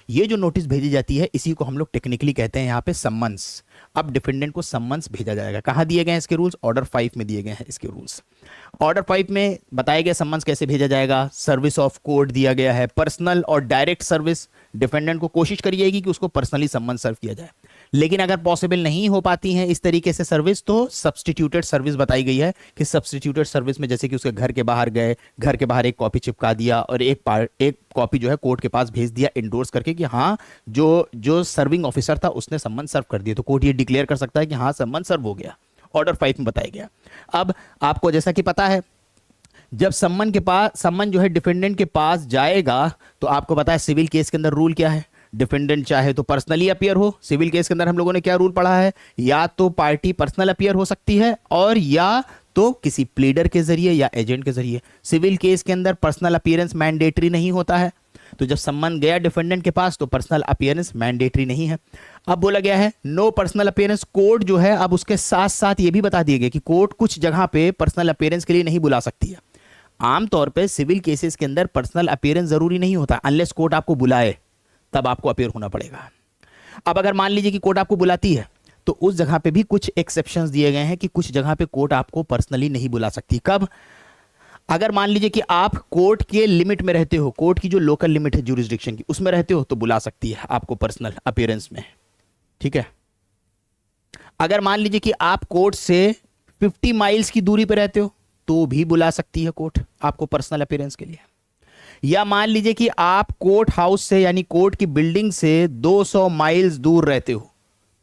ये जो नोटिस भेजी जाती है इसी को हम लोग टेक्निकली कहते हैं यहाँ पे सम्मन्स। अब डिफेंडेंट को सम्मन्स भेजा जाएगा। कहाँ दिए गए हैं इसके रूल्स? ऑर्डर 5 में दिए गए हैं इसके रूल्स। ऑर्डर 5 में बताया गया सम्मन्स कैसे भेजा जाएगा। सर्विस ऑफ कोर्ट दिया गया है, पर्सनल और डायरेक्ट सर्विस। डिफेंडेंट को कोशिश करी जाएगी कि उसको पर्सनली सम्मन सर्व किया जाए, लेकिन अगर पॉसिबल नहीं हो पाती है इस तरीके से सर्विस तो सब्सटीट्यूटेड सर्विस बताई गई है कि सब्सटीट्यूटेड सर्विस में जैसे कि उसके घर के बाहर गए, घर के बाहर एक कॉपी चिपका दिया और एक कॉपी जो है कोर्ट के पास भेज दिया इंडोर्स करके कि हाँ जो सर्विंग ऑफिसर था उसने सम्मन सर्व कर दिया, तो कोर्ट ये डिक्लेयर कर सकता है कि हाँ सम्मन सर्व हो गया। ऑर्डर 5 में बताया गया। अब आपको जैसा कि पता है जब सम्मन जो है डिफेंडेंट के पास जाएगा तो आपको पता है सिविल केस के अंदर रूल क्या है। डिफेंडेंट चाहे तो पर्सनली अपीयर हो। सिविल केस के अंदर हम लोगों ने क्या रूल पढ़ा है? या तो पार्टी पर्सनल अपीयर हो सकती है और या तो किसी प्लीडर के जरिए या एजेंट के जरिए। सिविल केस के अंदर पर्सनल अपीयरेंस मैंडेटरी नहीं होता है, तो जब सम्मन गया डिफेंडेंट के पास तो पर्सनल अपीयरेंस मैंडेटरी नहीं है। अब बोला गया है नो पर्सनल अपीयरेंस। कोर्ट जो है अब उसके साथ साथ ये भी बता दिया गया कि कोर्ट कुछ जगह पे पर्सनल अपीयरेंस के लिए नहीं बुला सकती है। आमतौर पे सिविल केसेस के अंदर पर्सनल अपीयरेंस जरूरी नहीं होता, अनलेस कोर्ट आपको बुलाए तब आपको अपीयर होना पड़ेगा। अब अगर मान लीजिए कि कोर्ट आपको बुलाती है तो उस जगह पे भी कुछ एक्सेप्शंस दिए गए हैं कि कुछ जगह पे कोर्ट आपको पर्सनली नहीं बुला सकती। कब? अगर मान लीजिए कि आप कोर्ट के लिमिट में रहते हो, कोर्ट की जो लोकल लिमिट है ज्यूरिसडिक्शन की उसमें रहते हो तो बुला सकती है आपको पर्सनल अपीयरेंस में। ठीक है, अगर मान लीजिए कि आप कोर्ट से 50 माइल्स की दूरी पर रहते हो तो भी बुला सकती है कोर्ट आपको पर्सनल अपीयरेंस के लिए। या मान लीजिए कि आप कोर्ट हाउस से यानी कोर्ट की बिल्डिंग से 200 माइल्स दूर रहते हो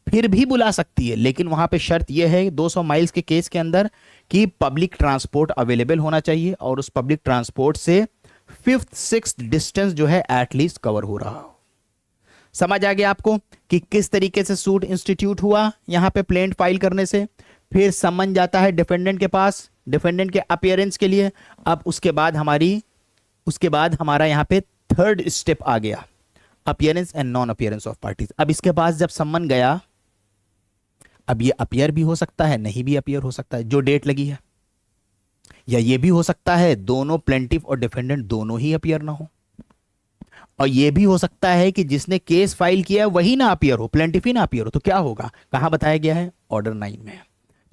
फिर भी बुला सकती है, लेकिन वहां पे शर्त यह है 200 माइल्स के केस के अंदर कि पब्लिक ट्रांसपोर्ट अवेलेबल होना चाहिए और उस पब्लिक ट्रांसपोर्ट से 5th 6th डिस्टेंस जो है एटलीस्ट कवर हो रहा हो। समझ आ गया आपको कि किस तरीके से सूट इंस्टीट्यूट हुआ यहां पे प्लेंट फाइल करने से। फिर समन जाता है डिफेंडेंट के पास, डिफेंडेंट के अपीयरेंस के लिए। अब उसके बाद हमारा यहां पे थर्ड स्टेप आ गया, appearance and non appearance of parties. अब इसके पास जब सम्मन गया, अब ये अपीयर भी हो सकता है, नहीं भी अपीयर हो सकता है जो डेट लगी है, या ये भी हो सकता है दोनों प्लेंटिफ और डिफेंडेंट दोनों ही अपीयर ना हो, और ये भी हो सकता है कि जिसने केस फाइल किया है वही ना अपीयर हो, प्लेंटिफ ही ना अपीयर हो, तो क्या होगा, कहां बताया गया है, ऑर्डर 9 में।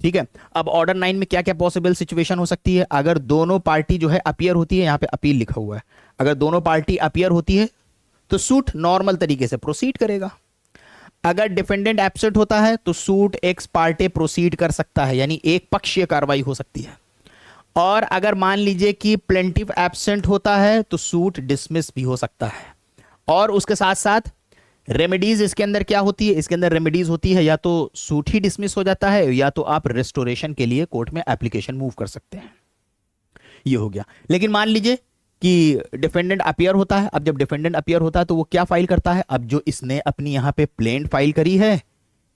ठीक है, अब ऑर्डर 9 में क्या क्या पॉसिबल सिचुएशन हो सकती है, अगर दोनों पार्टी जो है अपीयर होती है, यहां पे अपील लिखा हुआ है, अगर दोनों पार्टी अपीयर होती है तो सूट नॉर्मल तरीके से प्रोसीड करेगा। अगर डिफेंडेंट एब्सेंट होता है तो सूट एक्स पार्टे प्रोसीड कर सकता है, यानी एक पक्षीय कार्रवाई हो सकती है। और अगर मान लीजिए कि प्लेंटिफ एब्सेंट होता है तो सूट डिसमिस भी हो सकता है। और उसके साथ साथ रेमेडीज इसके अंदर क्या होती है, इसके अंदर रेमेडीज होती है या तो सूट ही डिसमिस हो जाता है या तो आप रेस्टोरेशन के लिए कोर्ट में एप्लीकेशन मूव कर सकते हैं। ये हो गया। लेकिन मान लीजिए कि डिफेंडेंट अपीयर होता है, अब जब डिफेंडेंट अपीयर होता है तो वो क्या फाइल करता है, अब जो इसने अपनी यहां पे प्लेंट फाइल करी है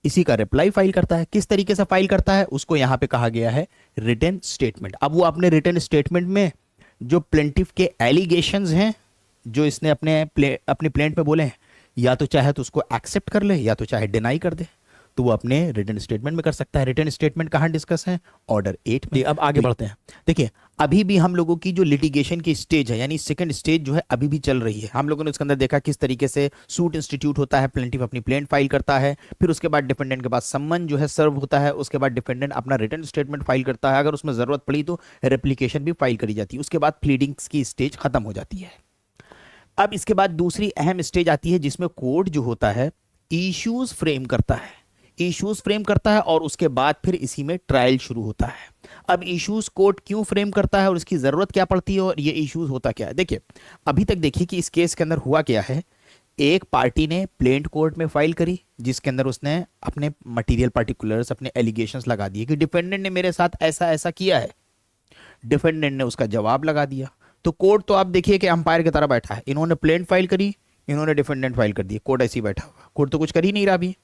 इसी का रिप्लाई फाइल करता है। किस तरीके से फाइल करता है, उसको यहां पे कहा गया है रिटन स्टेटमेंट। अब वो अपने रिटन स्टेटमेंट में जो प्लेंटिफ के एलिगेशंस हैं जो इसने अपनी प्लेंट पे बोले हैं, या तो चाहे तो उसको एक्सेप्ट कर ले या तो चाहे डिनाई कर दे, तो वो अपने रिटन स्टेटमेंट में कर सकता है। रिटन स्टेटमेंट कहां डिस्कस है, ऑर्डर 8 में। अब आगे बढ़ते हैं। देखिए अभी भी हम लोगों की जो लिटिगेशन की स्टेज है, यानी सेकंड स्टेज जो है अभी भी चल रही है। हम लोगों ने उसके अंदर देखा किस तरीके से सूट इंस्टीट्यूट होता है, प्लेंटिफ अपनी प्लेंट फाइल करता है, फिर उसके बाद डिफेंडेंट के पास सम्मन जो है सर्व होता है, उसके बाद डिफेंडेंट अपना रिटन स्टेटमेंट फाइल करता है, अगर उसमें जरूरत पड़ी तो रेप्लिकेशन भी फाइल करी जाती है, उसके बाद प्लीडिंग्स की स्टेज खत्म हो जाती है। अब इसके बाद दूसरी अहम स्टेज आती है जिसमें कोर्ट जो होता है इश्यूज फ्रेम करता है, इश्यूज फ्रेम करता है और उसके बाद फिर इसी में ट्रायल शुरू होता है। अब इश्यूज कोर्ट क्यों फ्रेम करता है और इसकी जरूरत क्या पड़ती है और ये इश्यूज होता क्या है। देखिए अभी तक देखिए कि इस केस के अंदर हुआ क्या है, एक पार्टी ने प्लेंट कोर्ट में फाइल करी जिसके अंदर उसने अपने मटेरियल पार्टिकुलर्स, अपने एलिगेशंस लगा दिए कि डिफेंडेंट ने मेरे साथ ऐसा ऐसा किया है। डिफेंडेंट ने उसका जवाब लगा दिया, तो कोर्ट तो आप देखिए कि अंपायर की तरह बैठा है, इन्होंने प्लेंट फाइल करी, इन्होंने डिफेंडेंट फाइल कर दी, कोर्ट ऐसे ही बैठा हुआ, कोर्ट तो कुछ कर ही नहीं रहा अभी।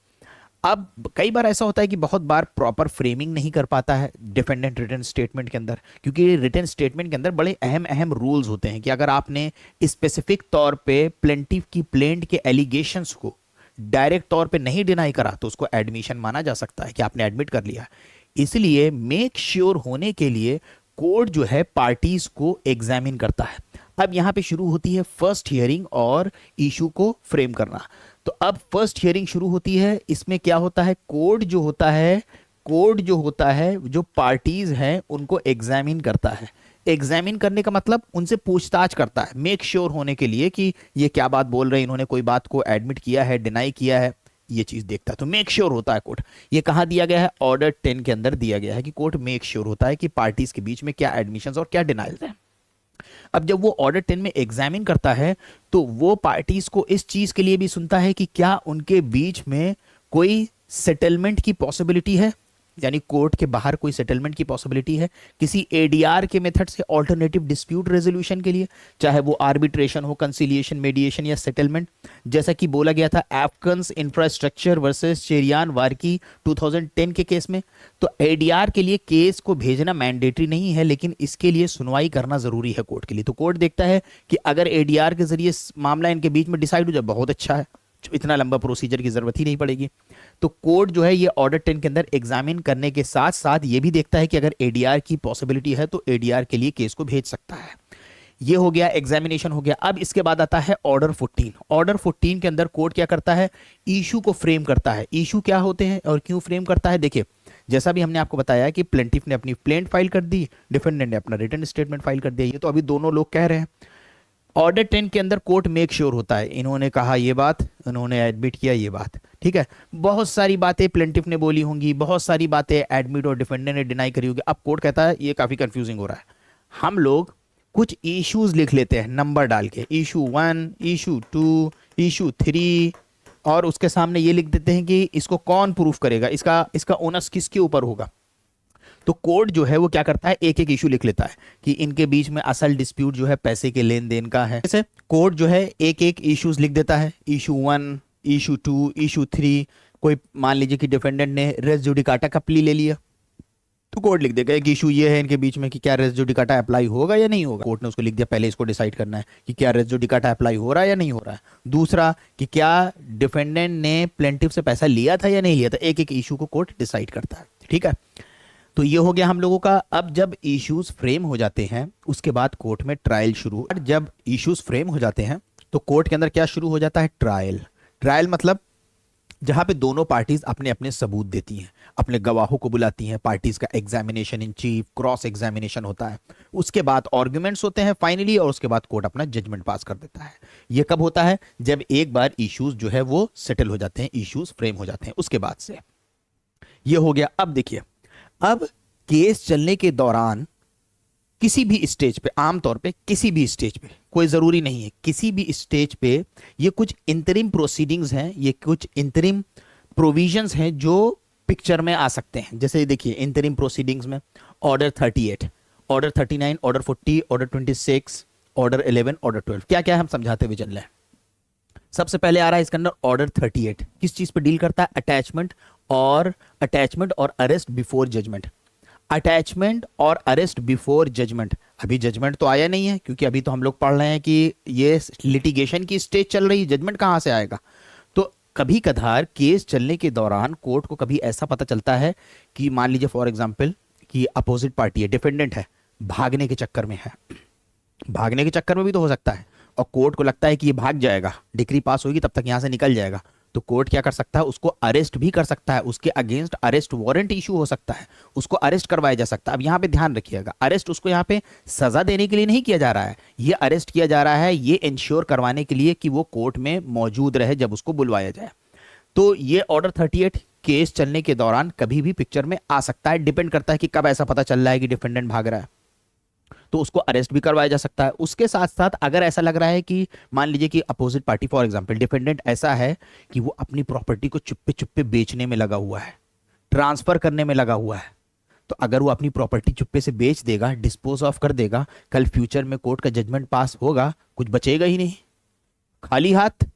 अब कई बार ऐसा होता है कि बहुत बार प्रॉपर फ्रेमिंग नहीं कर पाता है डिफेंडेंट रिटन स्टेटमेंट के अंदर, क्योंकि रिटन स्टेटमेंट के अंदर बड़े अहम अहम रूल्स होते हैं कि अगर आपने स्पेसिफिक तौर पे प्लेंटिफ की प्लेंट के एलिगेशंस को डायरेक्ट तौर पे नहीं डिनाई करा तो उसको एडमिशन माना जा सकता है कि आपने एडमिट कर लिया। इसलिए मेक श्योर होने के लिए कोर्ट जो है पार्टीज को एग्जामिन करता है। अब यहां पे शुरू होती है फर्स्ट हियरिंग और इशू को फ्रेम करना। तो अब फर्स्ट हियरिंग शुरू होती है, इसमें क्या होता है, कोर्ट जो होता है जो पार्टीज हैं उनको एग्जामिन करता है। एग्जामिन करने का मतलब उनसे पूछताछ करता है, मेक श्योर होने के लिए कि ये क्या बात बोल रहे हैं, इन्होंने कोई बात को एडमिट किया है, डिनाई किया है, ये चीज देखता है। तो मेक श्योर होता है कोर्ट। ये कहां दिया गया है, ऑर्डर 10 के अंदर दिया गया है कि कोर्ट मेक श्योर होता है कि पार्टीज के बीच में क्या एडमिशंस और क्या डिनाइल्स हैं। अब जब वो ऑर्डर 10 में एग्जामिन करता है तो वो पार्टीज को इस चीज के लिए भी सुनता है कि क्या उनके बीच में कोई सेटलमेंट की पॉसिबिलिटी है, यानी कोर्ट के बाहर कोई सेटलमेंट की पॉसिबिलिटी है किसी एडीआर के मेथड से, ऑल्टरनेटिव डिस्प्यूट रेजोल्यूशन के लिए, चाहे वो आर्बिट्रेशन हो, कंसिलिएशन, मेडिएशन या सेटलमेंट। जैसा कि बोला गया था एफ्कन्स इंफ्रास्ट्रक्चर वर्सेस चेरियान वार्की 2010 के केस में, तो एडीआर के लिए केस को भेजना मैंडेटरी नहीं है, लेकिन इसके लिए सुनवाई करना जरूरी है कोर्ट के लिए। तो कोर्ट देखता है कि अगर एडीआर के जरिए मामला इनके बीच में डिसाइड हो जाए, बहुत अच्छा है, इतना लंबा प्रोसीजर की जरूरत ही नहीं पड़ेगी। तो कोर्ट जो है ये ऑर्डर 10 के अंदर एग्जामिन करने के साथ साथ ये भी देखता है कि अगर एडीआर की पॉसिबिलिटी है तो एडीआर के लिए केस को भेज सकता है। ये हो गया, एग्जामिनेशन हो गया। अब इसके बाद आता है ऑर्डर 14। ऑर्डर 14 के अंदर कोर्ट क्या करता है, इशू को फ्रेम करता है। इशू क्या होते हैं और क्यों फ्रेम करता है, देखिए जैसा भी हमने आपको बताया कि प्लेंटिफ ने अपनी प्लेंट फाइल कर दी, डिफेंडेंट ने अपना रिटन स्टेटमेंट फाइल कर दिया, ये तो अभी दोनों लोग कह रहे हैं। ऑर्डर 10 के अंदर कोर्ट मेक श्योर होता है, इन्होंने कहा ये बात, इन्होंने एडमिट किया ये बात, ठीक है। बहुत सारी बातें प्लेंटिफ ने बोली होंगी, बहुत सारी बातें एडमिट और डिफेंडेंट ने डिनाई करी होगी। अब कोर्ट कहता है ये काफी कंफ्यूजिंग हो रहा है, हम लोग कुछ इश्यूज लिख लेते हैं नंबर डाल के, इशू 1, इशू 2, इशू 3, और उसके सामने ये लिख देते हैं कि इसको कौन प्रूफ करेगा, इसका ओनस किसके ऊपर होगा। तो कोर्ट जो है वो क्या करता है, एक एक इशू लिख लेता है कि इनके बीच में असल डिस्प्यूट जो है पैसे के लेन देन का है। जैसे कोर्ट जो है एक एक इश्यूज लिख देता है, इशू 1, इशू 2, इशू 3। कोई मान लीजिए कि डिफेंडेंट ने रेस जुडिकाटा का प्ली ले लिया, तो कोर्ट लिख देगा कि इशू ये है इनके बीच में कि क्या रेस जुडिकाटा अप्लाई होगा या नहीं होगा। कोर्ट ने उसको लिख दिया, पहले इसको डिसाइड करना है कि क्या रेस जुडिकाटा अप्लाई हो रहा है या नहीं हो रहा है। दूसरा कि क्या डिफेंडेंट ने प्लेंटिफ से पैसा लिया था या नहीं लिया था। एक एक इशू को कोर्ट डिसाइड करता है, ठीक है। तो ये हो गया हम लोगों का। अब जब इश्यूज फ्रेम हो जाते हैं उसके बाद कोर्ट में ट्रायल शुरू। जब इश्यूज फ्रेम हो जाते हैं तो कोर्ट के अंदर क्या शुरू हो जाता है? ट्रायल। ट्रायल मतलब जहां पे दोनों पार्टीज अपने अपने सबूत देती हैं, अपने गवाहों को बुलाती हैं, पार्टीज का examination in chief, cross examination होता है, उसके बाद आर्ग्यूमेंट्स होते हैं फाइनली, और उसके बाद कोर्ट अपना जजमेंट पास कर देता है। ये कब होता है? जब एक बार इश्यूज जो है वो सेटल हो जाते हैं, इश्यूज फ्रेम हो जाते हैं, उसके बाद से। ये हो गया। अब देखिए, अब केस चलने के दौरान किसी भी स्टेज पे, आमतौर पे किसी भी स्टेज पे, कोई जरूरी नहीं है, किसी भी स्टेज पे ये कुछ इंतरिम प्रोसीडिंग्स हैं, ये कुछ इंतरिम प्रोविजंस हैं जो पिक्चर में आ सकते हैं। जैसे देखिए, इंतरिम प्रोसीडिंग्स में order 38, order 39, order 40, order 26, order 11, order 12, क्या क्या है हम समझाते हुए चल रहे हैं। सबसे पहले आ रहा है इसके अंदर ऑर्डर 38, किस चीज पे डील करता है? अटैचमेंट और अरेस्ट बिफोर जजमेंट। अटैचमेंट और अरेस्ट बिफोर जजमेंट। अभी जजमेंट तो आया नहीं है, क्योंकि अभी तो हम लोग पढ़ रहे हैं कि ये लिटिगेशन की स्टेज चल रही है, जजमेंट कहां से आएगा? तो कभी कभार केस चलने के दौरान कोर्ट को कभी ऐसा पता चलता है कि मान लीजिए फॉर एग्जांपल कि अपोजिट पार्टी है, डिफेंडेंट है, भागने के चक्कर में है, भागने के चक्कर में भी तो हो सकता है, और कोर्ट को लगता है कि ये भाग जाएगा, डिक्री पास होगी तब तक यहां से निकल जाएगा, तो कोर्ट क्या कर सकता है? उसको अरेस्ट भी कर सकता है, उसके अगेंस्ट अरेस्ट वारंट इशू हो सकता है, उसको अरेस्ट करवाया जा सकता है। अब यहां पे ध्यान रखिएगा, अरेस्ट उसको यहां पे सजा देने के लिए नहीं किया जा रहा है, ये अरेस्ट किया जा रहा है ये इंश्योर करवाने के लिए कि वो कोर्ट में मौजूद रहे जब उसको बुलवाया जाए। तो ये ऑर्डर 38 केस चलने के दौरान कभी भी पिक्चर में आ सकता है, डिपेंड करता है कि कब ऐसा पता चल रहा है कि डिफेंडेंट भाग रहा है, तो उसको अरेस्ट भी करवाया जा सकता है। उसके साथ साथ अगर ऐसा लग रहा है कि मान लीजिए कि opposite party for example defendant ऐसा है कि वो अपनी प्रॉपर्टी को चुप्पे चुप्पे बेचने में लगा हुआ है, ट्रांसफर करने में लगा हुआ है, तो अगर वो अपनी प्रॉपर्टी चुप्पे से बेच देगा, डिस्पोज ऑफ कर देगा, कल फ्यूचर में कोर्ट का जजमेंट पास होगा, कुछ बचेगा ही नहीं, खाली हाथ,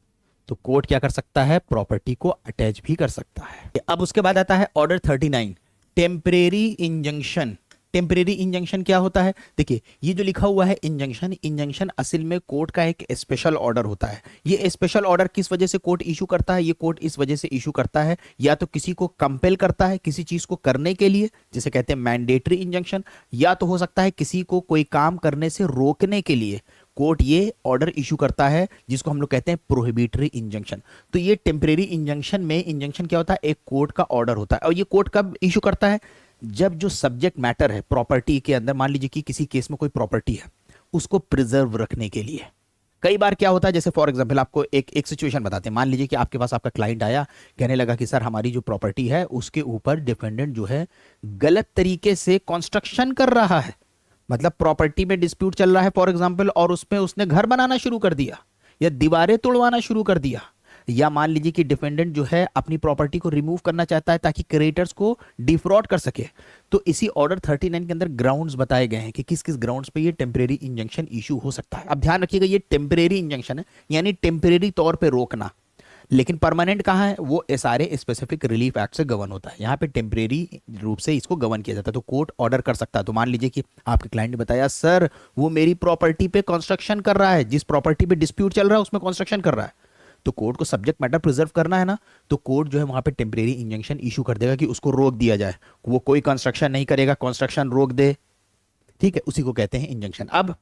तो कोर्ट क्या कर सकता है? प्रॉपर्टी को अटैच भी कर सकता है। अब उसके बाद आता है order 39, temporary injunction. Temporary injunction क्या होता है? देखिए, ये जो लिखा हुआ है इंजंक्शन, इंजंक्शन असल में कोर्ट का एक स्पेशल ऑर्डर होता है। ये स्पेशल ऑर्डर किस वजह से कोर्ट इशू करता है? ये कोर्ट इस वजह से इशू करता है, या तो किसी को कंपेल करता है किसी चीज को करने के लिए, जिसे कहते हैं मैंडेटरी इंजंक्शन, या तो हो सकता है किसी को कोई काम करने से रोकने के लिए कोर्ट ये ऑर्डर इशू करता है, जिसको हम लोग कहते हैं प्रोहिबिटरी इंजंक्शन। तो ये टेम्परेरी इंजंक्शन में, इंजंक्शन क्या होता है? एक कोर्ट का ऑर्डर होता है, और ये कोर्ट कब इशू करता है? जब जो सब्जेक्ट मैटर है प्रॉपर्टी के अंदर, मान लीजिए कि किसी केस में कोई प्रॉपर्टी है, उसको प्रिजर्व रखने के लिए। कई बार क्या होता है, जैसे फॉर एग्जांपल आपको एक सिचुएशन बताते हैं। मान लीजिए कि आपके पास आपका क्लाइंट आया, कहने लगा कि सर हमारी जो प्रॉपर्टी है उसके ऊपर डिफेंडेंट जो है गलत तरीके से कंस्ट्रक्शन कर रहा है, मतलब प्रॉपर्टी में डिस्प्यूट चल रहा है फॉर एग्जांपल, और उसमें उसने घर बनाना शुरू कर दिया या दीवारें तोड़वाना शुरू कर दिया, या मान लीजिए कि डिफेंडेंट जो है अपनी प्रॉपर्टी को रिमूव करना चाहता है ताकि क्रेडिटर्स को डिफ्रॉड कर सके। तो इसी ऑर्डर 39 के अंदर ग्राउंड्स बताए गए हैं कि किस किस ग्राउंड्स पे ये टेम्परेरी इंजंक्शन इशू हो सकता है। अब ध्यान रखिएगा, ये टेम्परेरी इंजंक्शन है, यानी टेम्परेरी तौर पे रोकना, लेकिन परमानेंट कहाँ है? वो सारे स्पेसिफिक रिलीफ एक्ट से गवर्न होता है, यहाँ पे टेम्परेरी रूप से इसको गवर्न किया जाता है, तो कोर्ट ऑर्डर कर सकता है। तो मान लीजिए कि आपके क्लाइंट ने बताया सर वो मेरी प्रॉपर्टी पे कंस्ट्रक्शन कर रहा है, जिस प्रॉपर्टी पे डिस्प्यूट चल रहा है उसमें कंस्ट्रक्शन कर रहा है, तो कोर्ट को सब्जेक्ट मैटर प्रिजर्व करना है ना, तो कोर्ट जो है वहां पे टेम्परेरी इंजंक्शन इशू कर देगा कि उसको रोक दिया जाए, वो कोई कंस्ट्रक्शन नहीं करेगा, कंस्ट्रक्शन रोक दे, ठीक है, उसी को कहते हैं इंजंक्शन। अब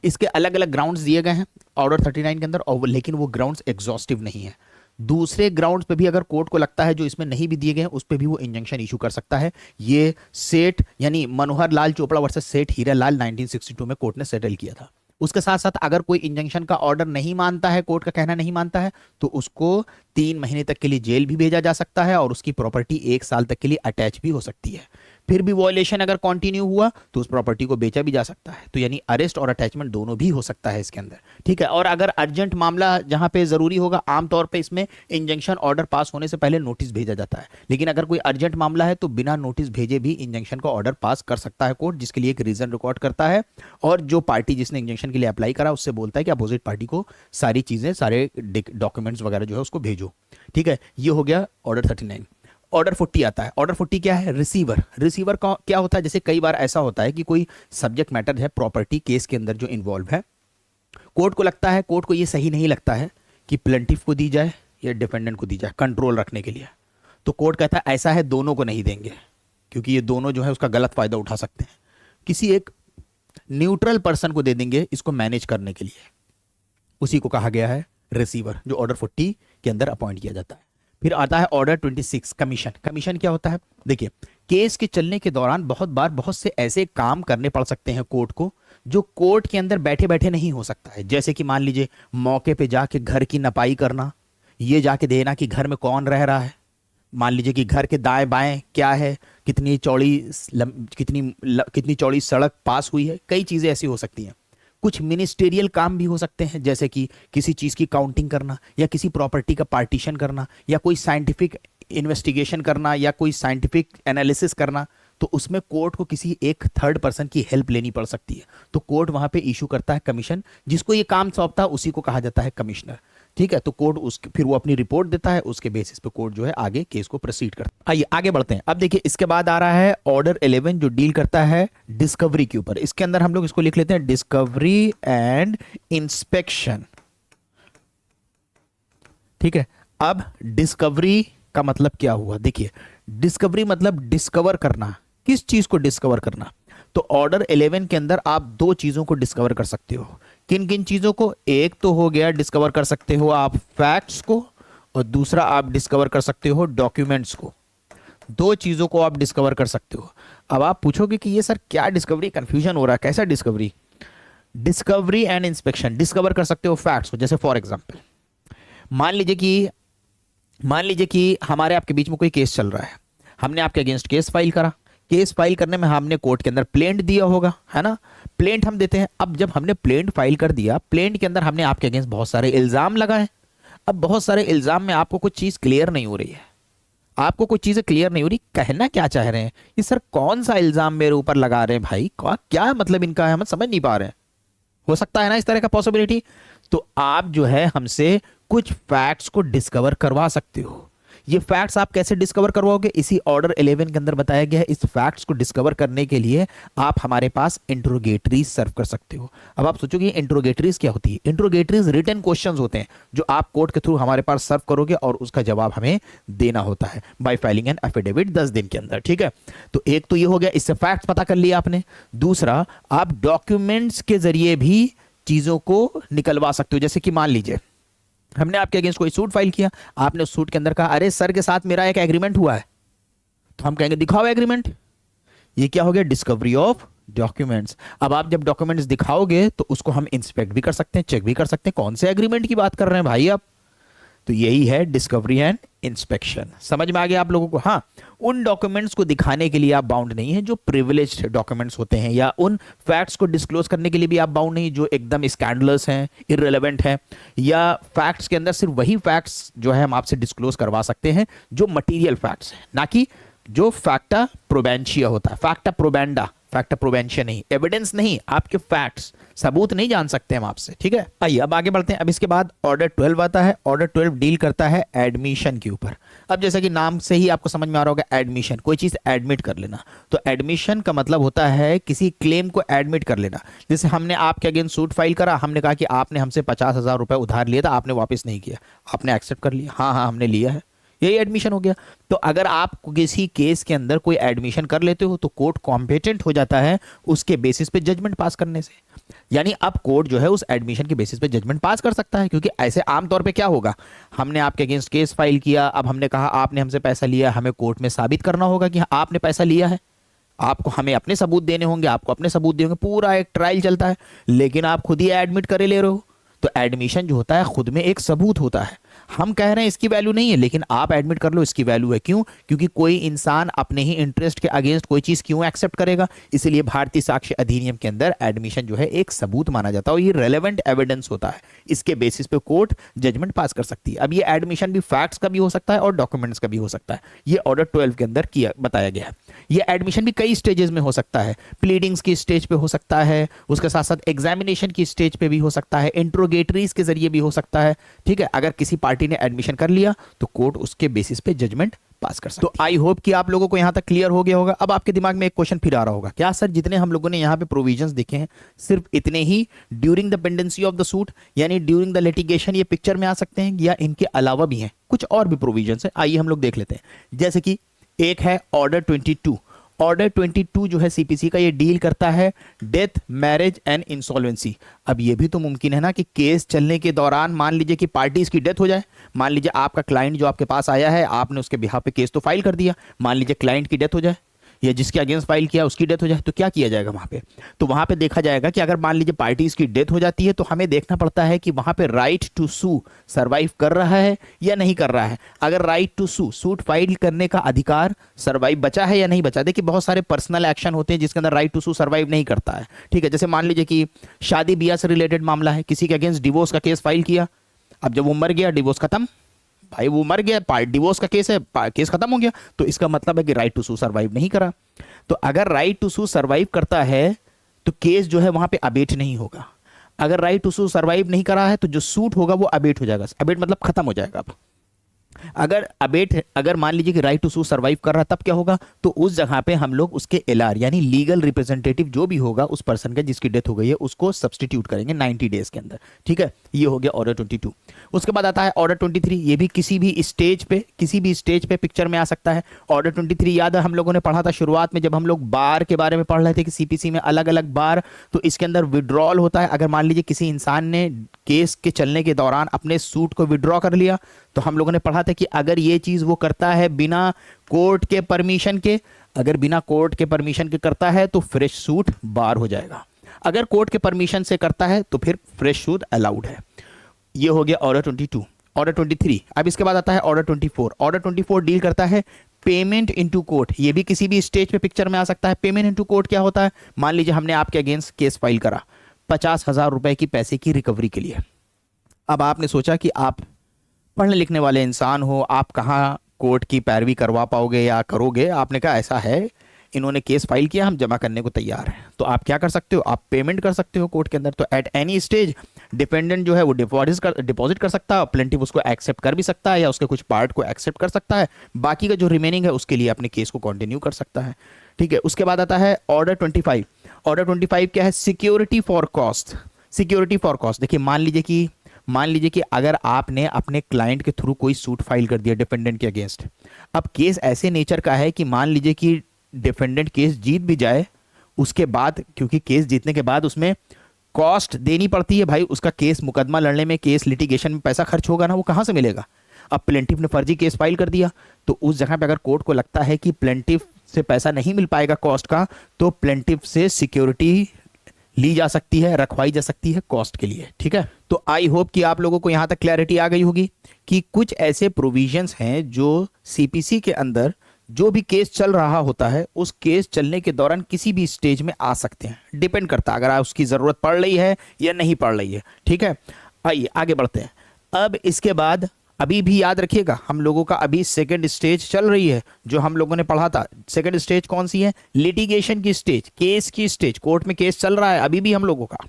इसके अलग अलग ग्राउंड्स दिए गए हैं ऑर्डर 39 के अंदर, और लेकिन वो ग्राउंड्स एग्जॉस्टिव नहीं है। दूसरे ग्राउंड्स पे भी अगर कोर्ट को लगता है जो इसमें नहीं भी दिए गए हैं, उस पे भी वो इंजंक्शन इशू कर सकता है। ये सेठ यानी मनोहर लाल चोपड़ा वर्सेस सेठ हीरा लाल 1962 में कोर्ट ने सेटल किया था। उसके साथ साथ अगर कोई इंजंक्शन का ऑर्डर नहीं मानता है, कोर्ट का कहना नहीं मानता है, तो उसको 3 महीने तक के लिए जेल भी भेजा जा सकता है, और उसकी प्रॉपर्टी 1 साल तक के लिए अटैच भी हो सकती है। फिर भी वॉयलेशन अगर कंटिन्यू हुआ तो उस प्रॉपर्टी को बेचा भी जा सकता है। तो यानी अरेस्ट और अटैचमेंट दोनों भी हो सकता है इसके अंदर, ठीक है। और अगर अर्जेंट मामला जहां पे जरूरी होगा, आमतौर पे इसमें इंजंक्शन ऑर्डर पास होने से पहले नोटिस भेजा जाता है, लेकिन अगर कोई अर्जेंट मामला है तो बिना नोटिस भेजे भी इंजंक्शन का ऑर्डर पास कर सकता है कोर्ट, जिसके लिए एक रीजन रिकॉर्ड करता है, और जो पार्टी जिसने इंजंक्शन के लिए अप्लाई करा उससे बोलता है कि अपोजिट पार्टी को सारी चीजें, सारे डॉक्यूमेंट्स वगैरह जो है उसको भेजो, ठीक है। ये हो गया ऑर्डर 39। ऑर्डर 40 आता है। ऑर्डर 40 क्या है? रिसीवर। रिसीवर का क्या होता है? जैसे कई बार ऐसा होता है कि कोई सब्जेक्ट मैटर है प्रॉपर्टी केस के अंदर जो इन्वॉल्व है, कोर्ट को लगता है, कोर्ट को ये सही नहीं लगता है कि प्लेंटिफ को दी जाए या डिफेंडेंट को दी जाए कंट्रोल रखने के लिए, तो कोर्ट कहता है ऐसा है दोनों को नहीं देंगे, क्योंकि ये दोनों जो है उसका गलत फायदा उठा सकते हैं, किसी एक न्यूट्रल पर्सन को दे देंगे इसको मैनेज करने के लिए। उसी को कहा गया है रिसीवर, जो ऑर्डर 40 के अंदर अपॉइंट किया जाता है। फिर आता है ऑर्डर 26 कमीशन। कमीशन क्या होता है? देखिए, केस के चलने के दौरान बहुत बार बहुत से ऐसे काम करने पड़ सकते हैं कोर्ट को, जो कोर्ट के अंदर बैठे बैठे नहीं हो सकता है। जैसे कि मान लीजिए मौके पे जाके घर की नपाई करना, ये जाके देना कि घर में कौन रह रहा है, मान लीजिए कि घर के दाएं बाएं क्या है, कितनी चौड़ी सड़क पास हुई है, कई चीजें ऐसी हो सकती हैं। कुछ मिनिस्टेरियल काम भी हो सकते हैं, जैसे कि किसी चीज की काउंटिंग करना, या किसी प्रॉपर्टी का पार्टीशन करना, या कोई साइंटिफिक इन्वेस्टिगेशन करना, या कोई साइंटिफिक एनालिसिस करना। तो उसमें कोर्ट को किसी एक थर्ड पर्सन की हेल्प लेनी पड़ सकती है, तो कोर्ट वहां पे इशू करता है कमीशन। जिसको ये काम सौंपता है उसी को कहा जाता है कमिश्नर। ठीक है, तो कोर्ट उसके फिर वो अपनी रिपोर्ट देता है, उसके बेसिस पे कोर्ट जो है आगे केस को प्रोसीड करता है। आइए आगे बढ़ते हैं। अब देखिए, इसके बाद आ रहा है ऑर्डर 11, जो डील करता है डिस्कवरी के ऊपर। इसके अंदर हम लोग इसको लिख लेते हैं डिस्कवरी एंड इंस्पेक्शन। ठीक है, अब डिस्कवरी का मतलब क्या हुआ? देखिए, डिस्कवरी मतलब डिस्कवर करना। किस चीज को डिस्कवर करना? तो ऑर्डर 11 के अंदर आप दो चीजों को डिस्कवर कर सकते हो। किन किन चीजों को? एक तो हो गया डिस्कवर कर सकते हो आप फैक्ट्स को, और दूसरा आप डिस्कवर कर सकते हो डॉक्यूमेंट्स को। दो चीजों को आप डिस्कवर कर सकते हो। अब आप पूछोगे कि ये सर क्या डिस्कवरी, कंफ्यूजन हो रहा है, कैसा discovery? Discovery and inspection. Discover कर सकते हो फैक्ट्स को, जैसे फॉर एग्जाम्पल मान लीजिए कि हमारे आपके बीच में कोई केस चल रहा है, हमने आपके अगेंस्ट केस फाइल करा। केस फाइल करने में हमने कोर्ट के अंदर प्लेंट दिया होगा, है ना? प्लेंट हम देते हैं। अब जब हमने प्लेंट फाइल कर दिया, प्लेंट के अंदर हमने आपके अगेंस्ट बहुत सारे इल्जाम लगाए। अब बहुत सारे इल्जाम में आपको कुछ चीज क्लियर नहीं हो रही है, आपको कुछ चीजें क्लियर नहीं हो रही, कहना क्या चाह रहे हैं ये सर, कौन सा इल्जाम मेरे ऊपर लगा रहे हैं भाई, क्या मतलब इनका है, हम समझ नहीं पा रहे हैं। हो सकता है ना इस तरह का पॉसिबिलिटी। तो आप जो है हमसे कुछ फैक्ट्स को डिस्कवर करवा सकते हो। ये फैक्ट्स आप कैसे डिस्कवर करवाओगे? इसी ऑर्डर 11 के अंदर बताया गया है। इस फैक्ट्स को डिस्कवर करने के लिए आप हमारे पास इंट्रोगेटरीज सर्व कर सकते हो। अब आप सोचोगे इंट्रोगेटरीज क्या होती है? इंट्रोगेटरीज रिटन क्वेश्चंस होते हैं जो आप कोर्ट के थ्रू हमारे पास सर्व करोगे, और उसका जवाब हमें देना होता है बाय फाइलिंग एन एफिडेविट 10 दिन के अंदर। ठीक है, तो एक तो ये हो गया, इससे फैक्ट्स पता कर लिया आपने। दूसरा, आप डॉक्यूमेंट्स के जरिए भी चीजों को निकलवा सकते हो। जैसे कि मान लीजिए हमने आपके अगेंस्ट कोई सूट फाइल किया, आपने उस सूट के अंदर कहा अरे सर के साथ मेरा एक एग्रीमेंट हुआ है, तो हम कहेंगे दिखाओ एग्रीमेंट। ये क्या हो गया? Discovery of documents. अब आप जब डॉक्यूमेंट्स दिखाओगे तो उसको हम इंस्पेक्ट भी कर सकते हैं, चेक भी कर सकते हैं, कौन से एग्रीमेंट की बात कर रहे हैं भाई आप। तो यही है डिस्कवरी एंड इंस्पेक्शन। समझ में आ गया आप लोगों को? हाँ, उन डॉक्यूमेंट्स को दिखाने के लिए आप बाउंड नहीं है जो प्रिविलेज्ड डॉक्यूमेंट्स होते हैं, या उन फैक्ट्स को डिस्क्लोज करने के लिए भी आप बाउंड नहीं जो एकदम स्कैंडलस हैं, इररिलेवेंट हैं, या फैक्ट्स के अंदर सिर्फ वही फैक्ट्स जो है हम आपसे डिस्क्लोज करवा सकते हैं जो मटीरियल फैक्ट्स हैं, ना कि जो फैक्टा प्रोबेंशिया होता है। फैक्टा प्रोबेंडा, फैक्टा प्रोबेंशिया नहीं, एविडेंस नहीं, आपके फैक्ट्स, सबूत नहीं जान सकते हम आपसे। ठीक है, आइए अब आगे बढ़ते हैं। अब इसके बाद ऑर्डर 12 आता है। ऑर्डर 12 डील करता है एडमिशन के ऊपर। अब जैसा कि नाम से ही आपको समझ में आ रहा होगा, एडमिशन, कोई चीज एडमिट कर लेना। तो एडमिशन का मतलब होता है किसी क्लेम को एडमिट कर लेना। जैसे हमने आपके अगेंस्ट सूट फाइल करा, हमने कहा कि आपने हमसे 50,000 रुपए उधार लिया था, आपने वापस नहीं किया, आपने एक्सेप्ट कर लिया, हाँ हाँ हमने लिया है, यही एडमिशन हो गया। तो अगर आप किसी केस के अंदर कोई एडमिशन कर लेते हो तो कोर्ट कॉम्पिटेंट हो जाता है उसके बेसिस पे जजमेंट पास करने से। यानी अब कोर्ट जो है उस एडमिशन के बेसिस पे जजमेंट पास कर सकता है, क्योंकि ऐसे आमतौर पे क्या होगा, हमने आपके अगेंस्ट केस फाइल किया, अब हमने कहा आपने हमसे पैसा लिया, हमें कोर्ट में साबित करना होगा कि आपने पैसा लिया है, आपको हमें अपने सबूत देने होंगे, आपको अपने सबूत देंगे, पूरा एक ट्रायल चलता है। लेकिन आप खुद ही एडमिट करे ले रहे हो, तो एडमिशन जो होता है खुद में एक सबूत होता है। हम कह रहे हैं इसकी वैल्यू नहीं है, लेकिन आप एडमिट कर लो इसकी वैल्यू है। क्यों? क्योंकि कोई इंसान अपने ही इंटरेस्ट के अगेंस्ट कोई चीज क्यों एक्सेप्ट करेगा? इसलिए भारतीय साक्ष्य अधिनियम के अंदर एडमिशन जो है एक सबूत माना जाता है, और ये रेलेवेंट एविडेंस होता है। इसके बेसिस पे कोर्ट जजमेंट पास कर सकती है। अब ये एडमिशन भी फैक्ट्स का भी हो सकता है और डॉक्यूमेंट्स का भी हो सकता है। ये ऑर्डर 12 के अंदर किया बताया गया है। ये एडमिशन भी कई स्टेजेस में हो सकता है। प्लीडिंग्स की स्टेज पे हो सकता है, उसके साथ साथ एग्जामिनेशन की स्टेज पे भी हो सकता है, इंट्रोगेटरीज के जरिए भी हो सकता है। ठीक है, अगर किसी पार्टी ने एडमिशन कर लिया तो कोर्ट उसके बेसिस पे जजमेंट पास कर सकती है। तो आई होप कि आप लोगों को यहां तक क्लियर हो गया होगा। अब आपके दिमाग में एक क्वेश्चन फिर आ रहा होगा, क्या सर जितने हम लोगों ने यहां पे प्रोविजंस देखे हैं सिर्फ इतने ही during the pendency of the suit यानी ड्यूरिंग द लिटिगेशन ये पिक्चर में आ सकते हैं, या इनके अलावा भी हैं कुछ और भी प्रोविजंस है? आइए हम लोग देख लेते हैं। जैसे कि एक है ऑर्डर 22। ऑर्डर 22 जो है सीपीसी का, ये डील करता है डेथ, मैरिज एंड इंसॉल्वेंसी। अब ये भी तो मुमकिन है ना कि केस चलने के दौरान मान लीजिए कि पार्टीज की डेथ हो जाए। मान लीजिए आपका क्लाइंट जो आपके पास आया है, आपने उसके बिहाफ पे केस तो फाइल कर दिया, मान लीजिए क्लाइंट की डेथ हो जाए या जिसके अगेंस्ट फाइल किया उसकी डेथ हो जाए, तो क्या किया जाएगा वहां पे? तो वहां पे देखा जाएगा कि अगर मान लीजिए पार्टीज की डेथ हो जाती है तो हमें देखना पड़ता है कि वहां पे राइट टू सू सर्वाइव कर रहा है या नहीं कर रहा है। अगर right to sue, suit file करने का अधिकार सर्वाइव बचा है या नहीं बचा। देखिए बहुत सारे पर्सनल एक्शन होते हैं जिसके अंदर राइट टू सू सर्वाइव नहीं करता है, ठीक है। जैसे मान लीजिए कि शादी ब्याह से रिलेटेड मामला है, किसी के अगेंस्ट डिवोर्स का केस फाइल किया, अब जब वो मर गया डिवोर्स खत्म, भाई वो मर गया, डिवोर्स का केस है, केस खत्म हो गया, तो इसका मतलब है कि राइट टू सू सर्वाइव नहीं करा। तो अगर राइट टू सू सर्वाइव करता है तो केस जो है वहां पे अबेट नहीं होगा। अगर राइट टू सू सर्वाइव नहीं करा है तो जो सूट होगा वो अबेट हो जाएगा। अबेट मतलब खत्म हो जाएगा। अब अगर मान लीजिए कि राइट टू सू सर्वाइव कर रहा तब क्या होगा? तो उस जगह पे हम लोग उसके एलआर यानी लीगल रिप्रेजेंटेटिव जो भी होगा उस पर्सन का जिसकी डेथ हो गई है उसको सब्सटीट्यूट करेंगे 90 डेज के अंदर, ठीक है। ये हो गया ऑर्डर 22। उसके बाद आता है ऑर्डर 23। ये भी किसी भी स्टेज पे पिक्चर में आ सकता है। ऑर्डर 23 याद है हम लोगों ने पढ़ा था शुरुआत में जब हम लोग बार के बारे में पढ़ रहे थे कि सीपीसी में अलग अलग बार, तो इसके अंदर विड्रॉल होता है। अगर मान लीजिए किसी इंसान ने केस के चलने के दौरान अपने सूट को विड्रॉ कर लिया तो हम लोगों ने पढ़ा था कि अगर ये चीज वो करता है बिना कोर्ट के परमिशन के, अगर बिना कोर्ट के परमिशन के करता है तो फ्रेश सूट बार हो जाएगा। अगर कोर्ट के परमिशन से करता है तो फिर फ्रेश सूट अलाउड है। ये हो गया ऑर्डर 22। ऑर्डर 23। अब इसके बाद आता है ऑर्डर 24। ऑर्डर 24 डील करता है पेमेंट इनटू कोर्ट। ये भी किसी भी स्टेज पे पिक्चर में आ सकता है। पेमेंट इनटू कोर्ट क्या होता है? मान लीजिए हमने आपके अगेंस्ट केस फाइल करा 50,000 रुपए की पैसे की रिकवरी के लिए। अब आपने सोचा कि आप पढ़ने लिखने वाले इंसान हो, आप कहाँ कोर्ट की पैरवी करवा पाओगे या करोगे। आपने कहा ऐसा है, इन्होंने केस फाइल किया, हम जमा करने को तैयार हैं। तो आप क्या कर सकते हो? आप पेमेंट कर सकते हो कोर्ट के अंदर। तो एट एनी स्टेज डिपेंडेंट जो है वो डिपॉजिट कर सकता है, प्लेंटिफ उसको एक्सेप्ट कर भी सकता है या उसके कुछ पार्ट को एक्सेप्ट कर सकता है, बाकी का जो रिमेनिंग है उसके लिए अपने केस को कंटिन्यू कर सकता है, ठीक है। उसके बाद आता है ऑर्डर 25। ऑर्डर 25 क्या है? Security for cost. Security for cost, देखिए मान लीजिए कि अगर आपने अपने क्लाइंट के थ्रू कोई सूट फाइल कर दिया डिफेंडेंट के अगेंस्ट। अब केस ऐसे नेचर का है कि मान लीजिए कि डिफेंडेंट केस जीत भी जाए, उसके बाद क्योंकि केस जीतने के बाद उसमें कॉस्ट देनी पड़ती है भाई, उसका केस मुकदमा लड़ने में, केस लिटिगेशन में पैसा खर्च होगा ना, वो कहां से मिलेगा? अब प्लेंटिफ ने फर्जी केस फाइल कर दिया तो उस जगह पे अगर कोर्ट को लगता है कि प्लेंटिफ से पैसा नहीं मिल पाएगा कॉस्ट का, तो प्लेंटिफ से सिक्योरिटी ली जा सकती है, रखवाई जा सकती है कॉस्ट के लिए, ठीक है। तो आई होप कि आप लोगों को यहां तक क्लैरिटी आ गई होगी कि कुछ ऐसे प्रोविजंस हैं जो सीपीसी के अंदर जो भी केस चल रहा होता है उस केस चलने के दौरान किसी भी स्टेज में आ सकते हैं। डिपेंड करता है अगर आप उसकी जरूरत पड़ रही है या नहीं पड़ रही है, ठीक है। आइए आगे बढ़ते हैं। अब इसके बाद अभी भी याद रखिएगा हम लोगों का अभी सेकंड स्टेज चल रही है जो हम लोगों ने पढ़ा था। सेकंड स्टेज कौन सी है? लिटिगेशन की स्टेज, केस की स्टेज। कोर्ट में केस चल रहा है अभी भी हम लोगों का।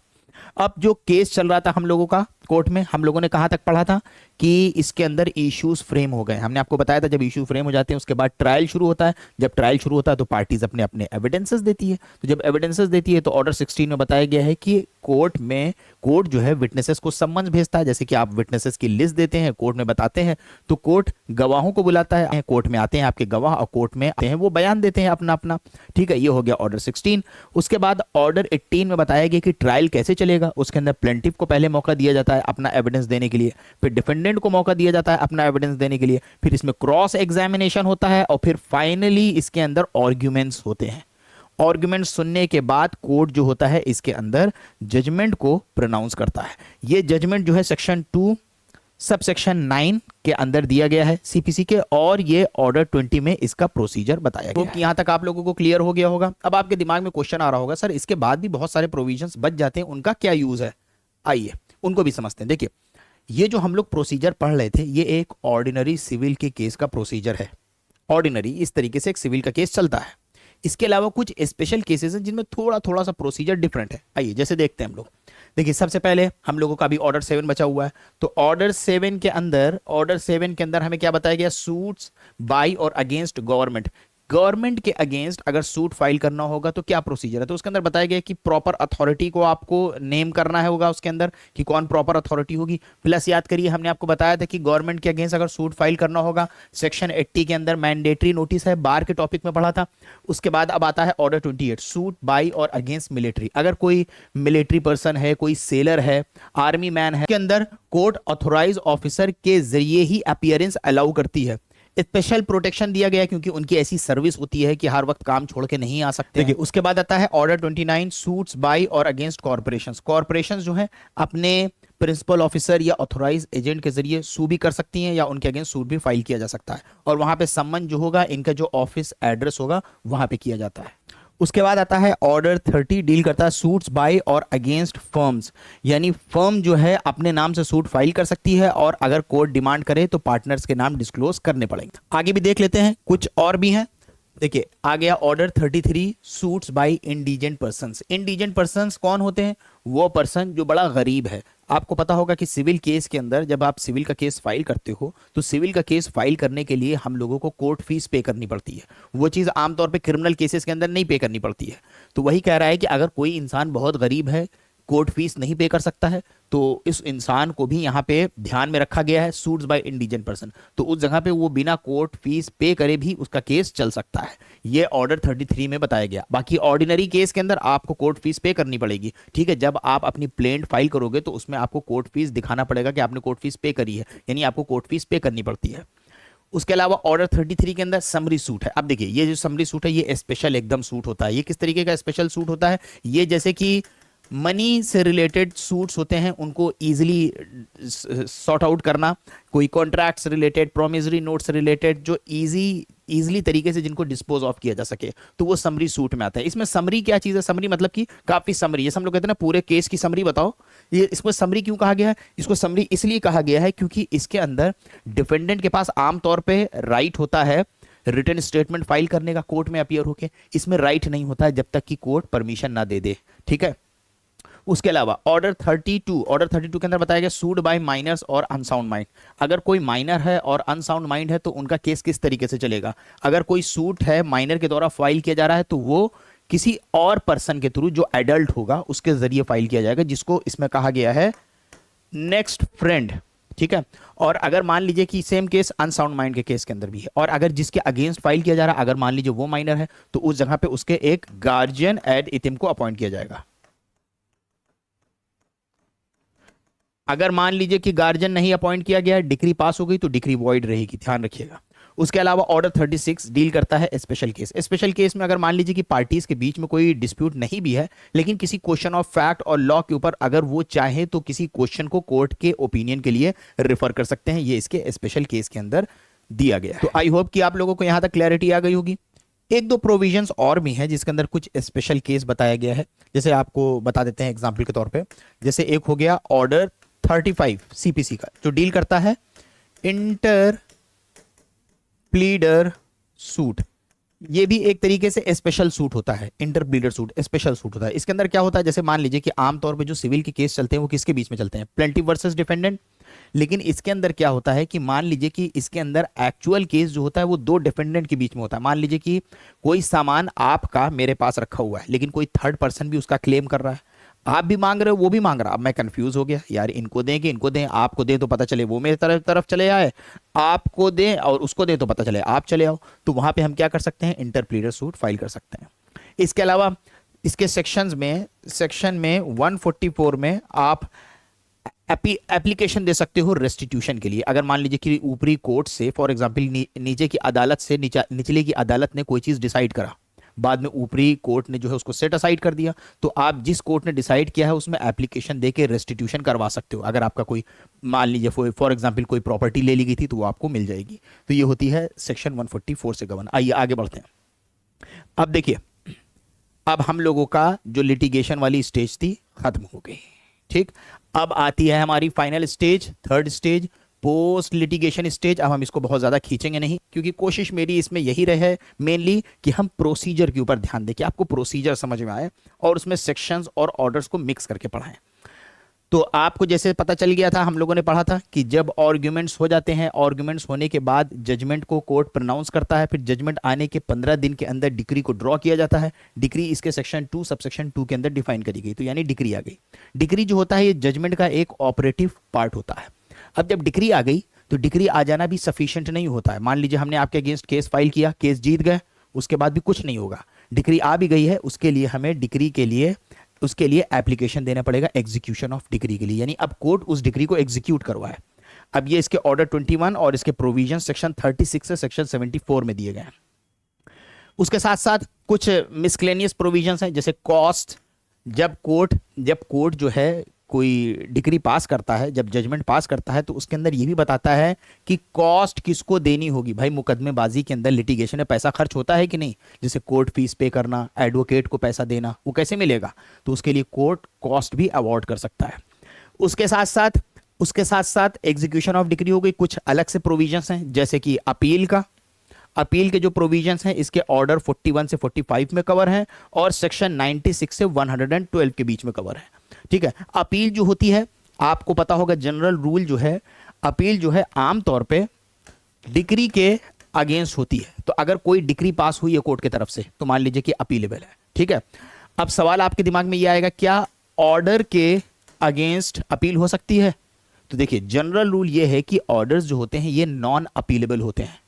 अब जो केस चल रहा था हम लोगों का कोर्ट में, हम लोगों ने कहां तक पढ़ा था कि इसके अंदर इश्यूज फ्रेम हो गए। हमने आपको बताया था जब इशू फ्रेम हो जाते हैं उसके बाद ट्रायल शुरू होता है। जब ट्रायल शुरू होता है तो पार्टीज अपने अपने एविडेंसेस देती है। तो जब एविडेंसेस देती है तो ऑर्डर 16 में बताया गया है कि कोर्ट जो है विटनेसेस को सम्मन भेजता है। जैसे कि आप विटनेसेस की लिस्ट देते हैं, कोर्ट में बताते हैं, तो कोर्ट गवाहों को बुलाता है, कोर्ट में आते हैं आपके गवाह और कोर्ट में आते हैं, वो बयान देते हैं अपना अपना, ठीक है। ये हो गया ऑर्डर 16। उसके बाद ऑर्डर 18 में बताया गया कि ट्रायल कैसे चलेगा। उसके अंदर प्लेंटिफ को पहले मौका दिया जाता है अपना एविडेंस देने के लिए, फिर डिफेंडेंट को मौका दिया जाता है अपना एविडेंस देने के लिए, फिर इसमें क्रॉस एग्जामिनेशन होता है और फिर फाइनली इसके अंदर आर्ग्यूमेंट्स होते हैं। आर्ग्यूमेंट सुनने के बाद कोर्ट जो होता है इसके अंदर जजमेंट को प्रोनाउंस करता है। ये जजमेंट जो है सेक्शन 2 सब सेक्शन 9 के अंदर दिया गया है सीपीसी के, और ये ऑर्डर 20 में इसका प्रोसीजर बताया गया है। यहां तक आप लोगों को क्लियर हो गया होगा। अब आपके दिमाग में क्वेश्चन आ रहा होगा सर इसके बाद भी बहुत सारे प्रोविजंस बच जाते हैं, उनका क्या यूज है? आइए उनको भी समझते हैं। देखिए ये जो हम लोग प्रोसीजर पढ़ रहे थे ये एक ऑर्डिनरी सिविल के केस का प्रोसीजर है। ऑर्डिनरी इस तरीके से एक सिविल का केस चलता है। इसके अलावा कुछ स्पेशल केसेस हैं जिनमें थोड़ा थोड़ा सा प्रोसीजर डिफरेंट है। आइए जैसे देखते हैं हम लोग। देखिए सबसे पहले हम लोगों का अभी ऑर्डर 7 बचा हुआ है। तो ऑर्डर 7 के अंदर हमें क्या बताया गया? सूट्स बाय और अगेंस्ट गवर्नमेंट। गवर्नमेंट के अगेंस्ट अगर सूट फाइल करना होगा तो क्या प्रोसीजर है, तो उसके अंदर बताया गया कि प्रॉपर अथॉरिटी को आपको नेम करना है होगा उसके अंदर कि कौन प्रॉपर अथॉरिटी होगी। प्लस याद करिए हमने आपको बताया था कि गवर्नमेंट के अगेंस्ट अगर सूट फाइल करना होगा सेक्शन 80 के अंदर मैंडेटरी नोटिस है, बार के टॉपिक में पढ़ा था। उसके बाद अब आता है ऑर्डर 28, सूट बाय और अगेंस्ट मिलिट्री। अगर कोई मिलिट्री पर्सन है, कोई सेलर है, आर्मी मैन है, के अंदर कोर्ट ऑथोराइज ऑफिसर के जरिए ही अपीयरेंस अलाउ करती है। स्पेशल प्रोटेक्शन दिया गया क्योंकि उनकी ऐसी सर्विस होती है कि हर वक्त काम छोड़ के नहीं आ सकते। देखिए उसके बाद आता है ऑर्डर 29, सूट्स बाय और अगेंस्ट कॉर्पोरेशंस। कॉर्पोरेशंस जो है अपने प्रिंसिपल ऑफिसर या ऑथोराइज एजेंट के जरिए सू भी कर सकती हैं या उनके अगेंस्ट सूट भी फाइल किया जा सकता है, और वहां पे सम्मन जो होगा इनका जो ऑफिस एड्रेस होगा वहां पे किया जाता है। उसके बाद आता है ऑर्डर 30, डील करता है सूट्स बाय और अगेंस्ट फर्म्स, यानी फर्म जो है अपने नाम से सूट फाइल कर सकती है और अगर कोर्ट डिमांड करे तो पार्टनर्स के नाम डिस्क्लोज करने पड़ेंगे। आगे भी देख लेते हैं, कुछ और भी हैं। देखिए आ गया order 33, suits by indigent persons. Indigent persons कौन होते हैं, वो पर्सन जो बड़ा गरीब है। आपको पता होगा कि सिविल केस के अंदर जब आप सिविल का केस फाइल करते हो तो सिविल का केस फाइल करने के लिए हम लोगों को कोर्ट फीस पे करनी पड़ती है। वो चीज़ आमतौर पे क्रिमिनल केसेस के अंदर नहीं पे करनी पड़ती है। तो वही कह रहा है कि अगर कोई इंसान बहुत गरीब है, कोर्ट फीस नहीं पे कर सकता है, तो इस इंसान को भी यहाँ पे ध्यान में रखा गया है, सूट्स बाय इंडिजेंट पर्सन। तो उस जगह पे वो बिना कोर्ट फीस पे करे भी उसका केस चल सकता है। ये ऑर्डर 33 में बताया गया। बाकी ऑर्डिनरी केस के अंदर आपको कोर्ट फीस पे करनी पड़ेगी, ठीक है। जब आप अपनी प्लेंट फाइल करोगे तो उसमें आपको कोर्ट फीस दिखाना पड़ेगा कि आपने कोर्ट फीस पे करी है, यानी आपको कोर्ट फीस पे करनी पड़ती है। उसके अलावा ऑर्डर 33 के अंदर समरी सूट है। अब देखिए ये जो समरी सूट है ये स्पेशल एकदम सूट होता है। ये किस तरीके का स्पेशल सूट होता है, ये जैसे कि मनी से रिलेटेड सूट्स होते हैं उनको इजीली सॉर्ट आउट करना, कोई कॉन्ट्रैक्ट से रिलेटेड, प्रोमिसरी नोट से रिलेटेड जो इजीली तरीके से जिनको डिस्पोज ऑफ किया जा सके, तो वो समरी सूट में आता है। इसमें समरी क्या चीज़ है, समरी मतलब कि काफ़ी समरी, जैसे हम लोग कहते हैं ना पूरे केस की समरी बताओ, ये इसको समरी क्यों कहा गया है, इसको समरी इसलिए कहा गया है क्योंकि इसके अंदर डिफेंडेंट के पास आमतौर पर राइट होता है रिटन स्टेटमेंट फाइल करने का कोर्ट में अपीयर होके। इसमें राइट नहीं होता है जब तक कि कोर्ट परमिशन ना दे दे, ठीक है। उसके अलावा ऑर्डर 32 के अंदर बताया गया सूट बाय माइनर्स और अनसाउंड माइंड। अगर कोई माइनर है और अनसाउंड माइंड है तो उनका केस किस तरीके से चलेगा। अगर कोई सूट है माइनर के द्वारा फाइल किया जा रहा है तो वो किसी और पर्सन के थ्रू जो एडल्ट होगा उसके जरिए फाइल किया जाएगा, जिसको इसमें कहा गया है नेक्स्ट फ्रेंड, ठीक है। और अगर मान लीजिए कि सेम केस अनसाउंड माइंड के केस के अंदर भी है, और अगर जिसके अगेंस्ट फाइल किया जा रहा है अगर मान लीजिए वो माइनर है तो उस जगह पे उसके एक गार्जियन एड इतिम को अपॉइंट किया जाएगा। अगर मान लीजिए कि गार्जियन नहीं अपॉइंट किया गया, डिक्री पास हो गई तो डिक्री वॉइड रहेगी, ध्यान रखिएगा। उसके अलावा ऑर्डर 36 डील करता है स्पेशल केस। स्पेशल केस में अगर मान लीजिए कि पार्टीज के बीच में कोई डिस्प्यूट नहीं भी है, लेकिन किसी क्वेश्चन ऑफ फैक्ट और लॉ के ऊपर अगर वो चाहे तो किसी क्वेश्चन को कोर्ट के ओपिनियन के लिए रेफर कर सकते हैं। ये इसके स्पेशल केस के अंदर दिया गया है। तो आई होप कि आप लोगों को यहां तक क्लैरिटी आ गई होगी। एक दो प्रोविजंस और भी हैं जिसके अंदर कुछ स्पेशल केस बताया गया है, जैसे आपको बता देते हैं एग्जाम्पल के तौर पे। जैसे एक हो गया ऑर्डर 35 सीपीसी का, जो डील करता है इंटर प्लीडर सूट। ये भी एक तरीके से स्पेशल सूट होता है, inter pleader suit special suit होता है। इसके अंदर क्या होता है, जैसे मान लीजिए कि आमतौर पे जो सिविल के केस चलते हैं वो किसके बीच में चलते हैं, प्लेंटिफ वर्सेस डिफेंडेंट। लेकिन इसके अंदर क्या होता है कि मान लीजिए कि इसके अंदर एक्चुअल केस जो होता है वो दो डिफेंडेंट के बीच में होता है। मान लीजिए कि कोई सामान आपका मेरे पास रखा हुआ है, लेकिन कोई थर्ड पर्सन भी उसका क्लेम कर रहा है, आप भी मांग रहे हो वो भी मांग रहा। अब मैं कंफ्यूज हो गया, यार इनको दें कि इनको दें। आपको दें तो पता चले वो मेरे तरफ चले आए, आपको दें और उसको दें तो पता चले आप चले आओ। तो वहां पे हम क्या कर सकते हैं, इंटर प्लीडर सूट फाइल कर सकते हैं। इसके अलावा इसके सेक्शन में 144 में आप एप्लीकेशन दे सकते हो रेस्टिट्यूशन के लिए। अगर मान लीजिए कि ऊपरी कोर्ट से फॉर एग्जांपल नीचे की अदालत से निचले की अदालत ने कोई चीज डिसाइड करा, बाद में ऊपरी कोर्ट ने जो है उसको सेट असाइड कर दिया, तो आप जिस कोर्ट ने डिसाइड किया है उसमें एप्लीकेशन देके रेस्टिट्यूशन करवा सकते हो। अगर आपका कोई मान लीजिए फॉर एग्जांपल कोई प्रॉपर्टी ले ली गई थी तो वो आपको मिल जाएगी। तो ये होती है सेक्शन 144 से गवर्न। आइए आगे बढ़ते हैं। अब देखिए, अब हम लोगों का जो लिटिगेशन वाली स्टेज थी खत्म हो गई, ठीक। अब आती है हमारी final stage, third stage, post litigation stage. अब हम इसको बहुत ज्यादा खींचेंगे नहीं, क्योंकि कोशिश मेरी इसमें यही रहे मेनली कि हम प्रोसीजर के ऊपर ध्यान दें, कि आपको प्रोसीजर समझ में आए और उसमें सेक्शंस और ऑर्डर्स को मिक्स करके पढ़ाएं। तो आपको जैसे पता चल गया था, हम लोगों ने पढ़ा था कि जब आर्ग्यूमेंट्स हो जाते हैं, आर्ग्यूमेंट्स होने के बाद जजमेंट को कोर्ट प्रोनाउंस करता है, फिर जजमेंट आने के 15 दिन के अंदर डिक्री को ड्रॉ किया जाता है। डिक्री इसके सेक्शन 2 सबसेक्शन 2 के अंदर डिफाइन करी गई, तो यानी डिक्री आ गई। डिक्री जो होता है ये जजमेंट का एक ऑपरेटिव पार्ट होता है। अब जब डिक्री आ गई तो डिक्री आ जाना भी सफिशिएंट नहीं होता है। मान लीजिए हमने आपके अगेंस्ट केस फाइल किया, केस जीत गए, उसके बाद भी कुछ नहीं होगा, डिक्री आ भी गई है, उसके लिए हमें डिक्री के लिए उसके लिए एप्लीकेशन देना पड़ेगा एग्जीक्यूशन ऑफ डिक्री के लिए, यानी अब कोर्ट उस डिक्री को एग्जीक्यूट करवाए। अब ये इसके ऑर्डर 21 और इसके प्रोविजन सेक्शन 36 से सेक्शन 74 में दिए गए हैं। उसके साथ साथ कुछ मिसक्लेनियस प्रोविजंस हैं, जैसे कॉस्ट। जब कोर्ट जो है कोई डिक्री पास करता है, जब जजमेंट पास करता है, तो उसके अंदर ये भी बताता है कि कॉस्ट किसको देनी होगी। भाई मुकदमेबाजी के अंदर, लिटिगेशन में पैसा खर्च होता है कि नहीं, जैसे कोर्ट फीस पे करना, एडवोकेट को पैसा देना, वो कैसे मिलेगा, तो उसके लिए कोर्ट कॉस्ट भी अवॉर्ड कर सकता है। उसके साथ साथ एग्जीक्यूशन ऑफ डिक्री हो गई। कुछ अलग से प्रोविजंस हैं, जैसे कि अपील के जो प्रोविजंस हैं इसके ऑर्डर 41 से 45 में कवर हैं और सेक्शन 96 से 112 के बीच में कवर है। ठीक है, अपील जो होती है, आपको पता होगा जनरल रूल जो है, अपील जो है आमतौर पे डिक्री के अगेंस्ट होती है। तो अगर कोई डिक्री पास हुई है कोर्ट की तरफ से तो मान लीजिए कि अपीलेबल है। ठीक है, अब सवाल आपके दिमाग में यह आएगा, क्या ऑर्डर के अगेंस्ट अपील हो सकती है? तो देखिए जनरल रूल ये है कि ऑर्डर्स जो होते हैं ये नॉन अपीलेबल होते हैं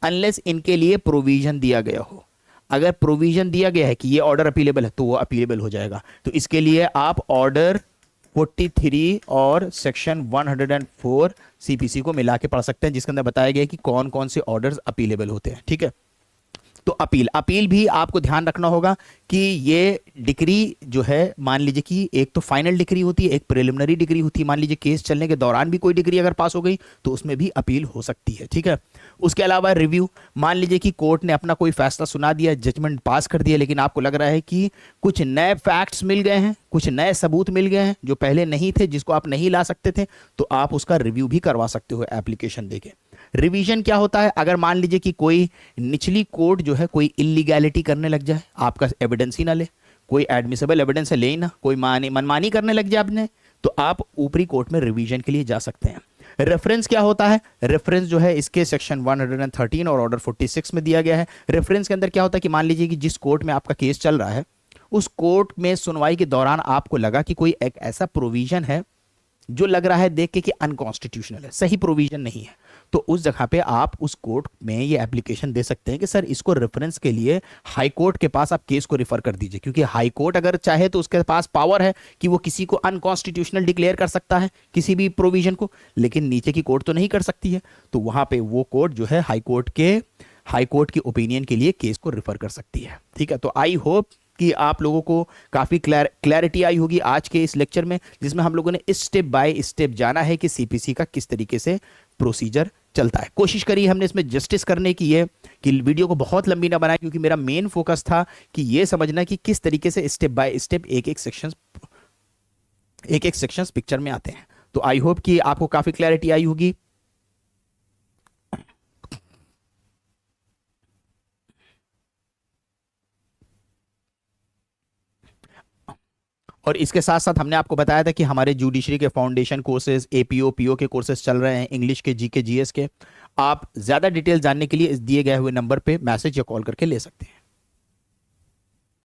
अनलेस इनके लिए प्रोविजन दिया गया हो। अगर प्रोविजन दिया गया है कि ये ऑर्डर अपीलेबल है तो वो अपीलेबल हो जाएगा। तो इसके लिए आप ऑर्डर 43 और सेक्शन 104 सीपीसी को मिला के पढ़ सकते हैं, जिसके अंदर बताया गया है कि कौन कौन से ऑर्डर्स अपीलेबल होते हैं। ठीक है, तो अपील भी आपको ध्यान रखना होगा कि ये डिक्री जो है, मान लीजिए कि एक तो फाइनल डिक्री होती है, एक प्रिलिमिनरी डिक्री होती है। मान लीजिए केस चलने के दौरान भी कोई डिक्री अगर पास हो गई तो उसमें भी अपील हो सकती है। ठीक है, उसके अलावा रिव्यू, मान लीजिए कि कोर्ट ने अपना कोई फैसला सुना दिया, जजमेंट पास कर दिया, लेकिन आपको लग रहा है कि कुछ नए फैक्ट्स मिल गए हैं, कुछ नए सबूत मिल गए हैं जो पहले नहीं थे, जिसको आप नहीं ला सकते थे, तो आप उसका रिव्यू भी करवा सकते हो एप्लीकेशन देके। रिवीजन क्या होता है? अगर मान लीजिए कि कोई निचली कोर्ट जो है कोई इलीगैलिटी करने लग जाए, आपका एविडेंस ही ना ले, कोई एडमिसिबल एविडेंस है ले ही ना, कोई मनमानी करने लग जाए आपने, तो आप ऊपरी कोर्ट में रिवीजन के लिए जा सकते हैं। रेफरेंस क्या होता है? रेफरेंस जो है इसके सेक्शन 113 और ऑर्डर 46 में दिया गया है। रेफरेंस के अंदर क्या होता है कि मान लीजिए कि जिस कोर्ट में आपका केस चल रहा है, उस कोर्ट में सुनवाई के दौरान आपको लगा कि कोई एक ऐसा प्रोविजन है जो लग रहा है देख के कि अनकॉन्स्टिट्यूशनल है, सही प्रोविजन नहीं है, तो उस जगह पे आप उस कोर्ट में ये एप्लीकेशन दे सकते हैं कि सर इसको रेफरेंस के लिए हाई कोर्ट के पास आप केस को रिफर कर दीजिए, क्योंकि हाई कोर्ट अगर चाहे तो उसके पास पावर है कि वो किसी को अनकॉन्स्टिट्यूशनल डिक्लेयर कर सकता है किसी भी प्रोविजन को, लेकिन नीचे की कोर्ट तो नहीं कर सकती है। तो वहां पे वो कोर्ट जो है हाई कोर्ट की ओपिनियन के लिए केस को रिफर कर सकती है। ठीक है, तो आई होप कि आप लोगों को काफ़ी क्लैरिटी आई होगी आज के इस लेक्चर में, जिसमें हम लोगों ने स्टेप बाय स्टेप जाना है कि सीपीसी का किस तरीके से प्रोसीजर चलता है। कोशिश करी हमने इसमें जस्टिस करने की है कि वीडियो को बहुत लंबी ना बनाए, क्योंकि मेरा मेन फोकस था कि ये समझना कि किस तरीके से स्टेप बाय स्टेप एक एक सेक्शंस पिक्चर में आते हैं। तो आई होप कि आपको काफ़ी क्लैरिटी आई होगी। और इसके साथ साथ हमने आपको बताया था कि हमारे जुडिशरी के फाउंडेशन कोर्सेज, एपीओ पीओ के कोर्सेज चल रहे हैं, इंग्लिश के, जीके जीएस के। आप ज़्यादा डिटेल जानने के लिए इस दिए गए हुए नंबर पे मैसेज या कॉल करके ले सकते हैं।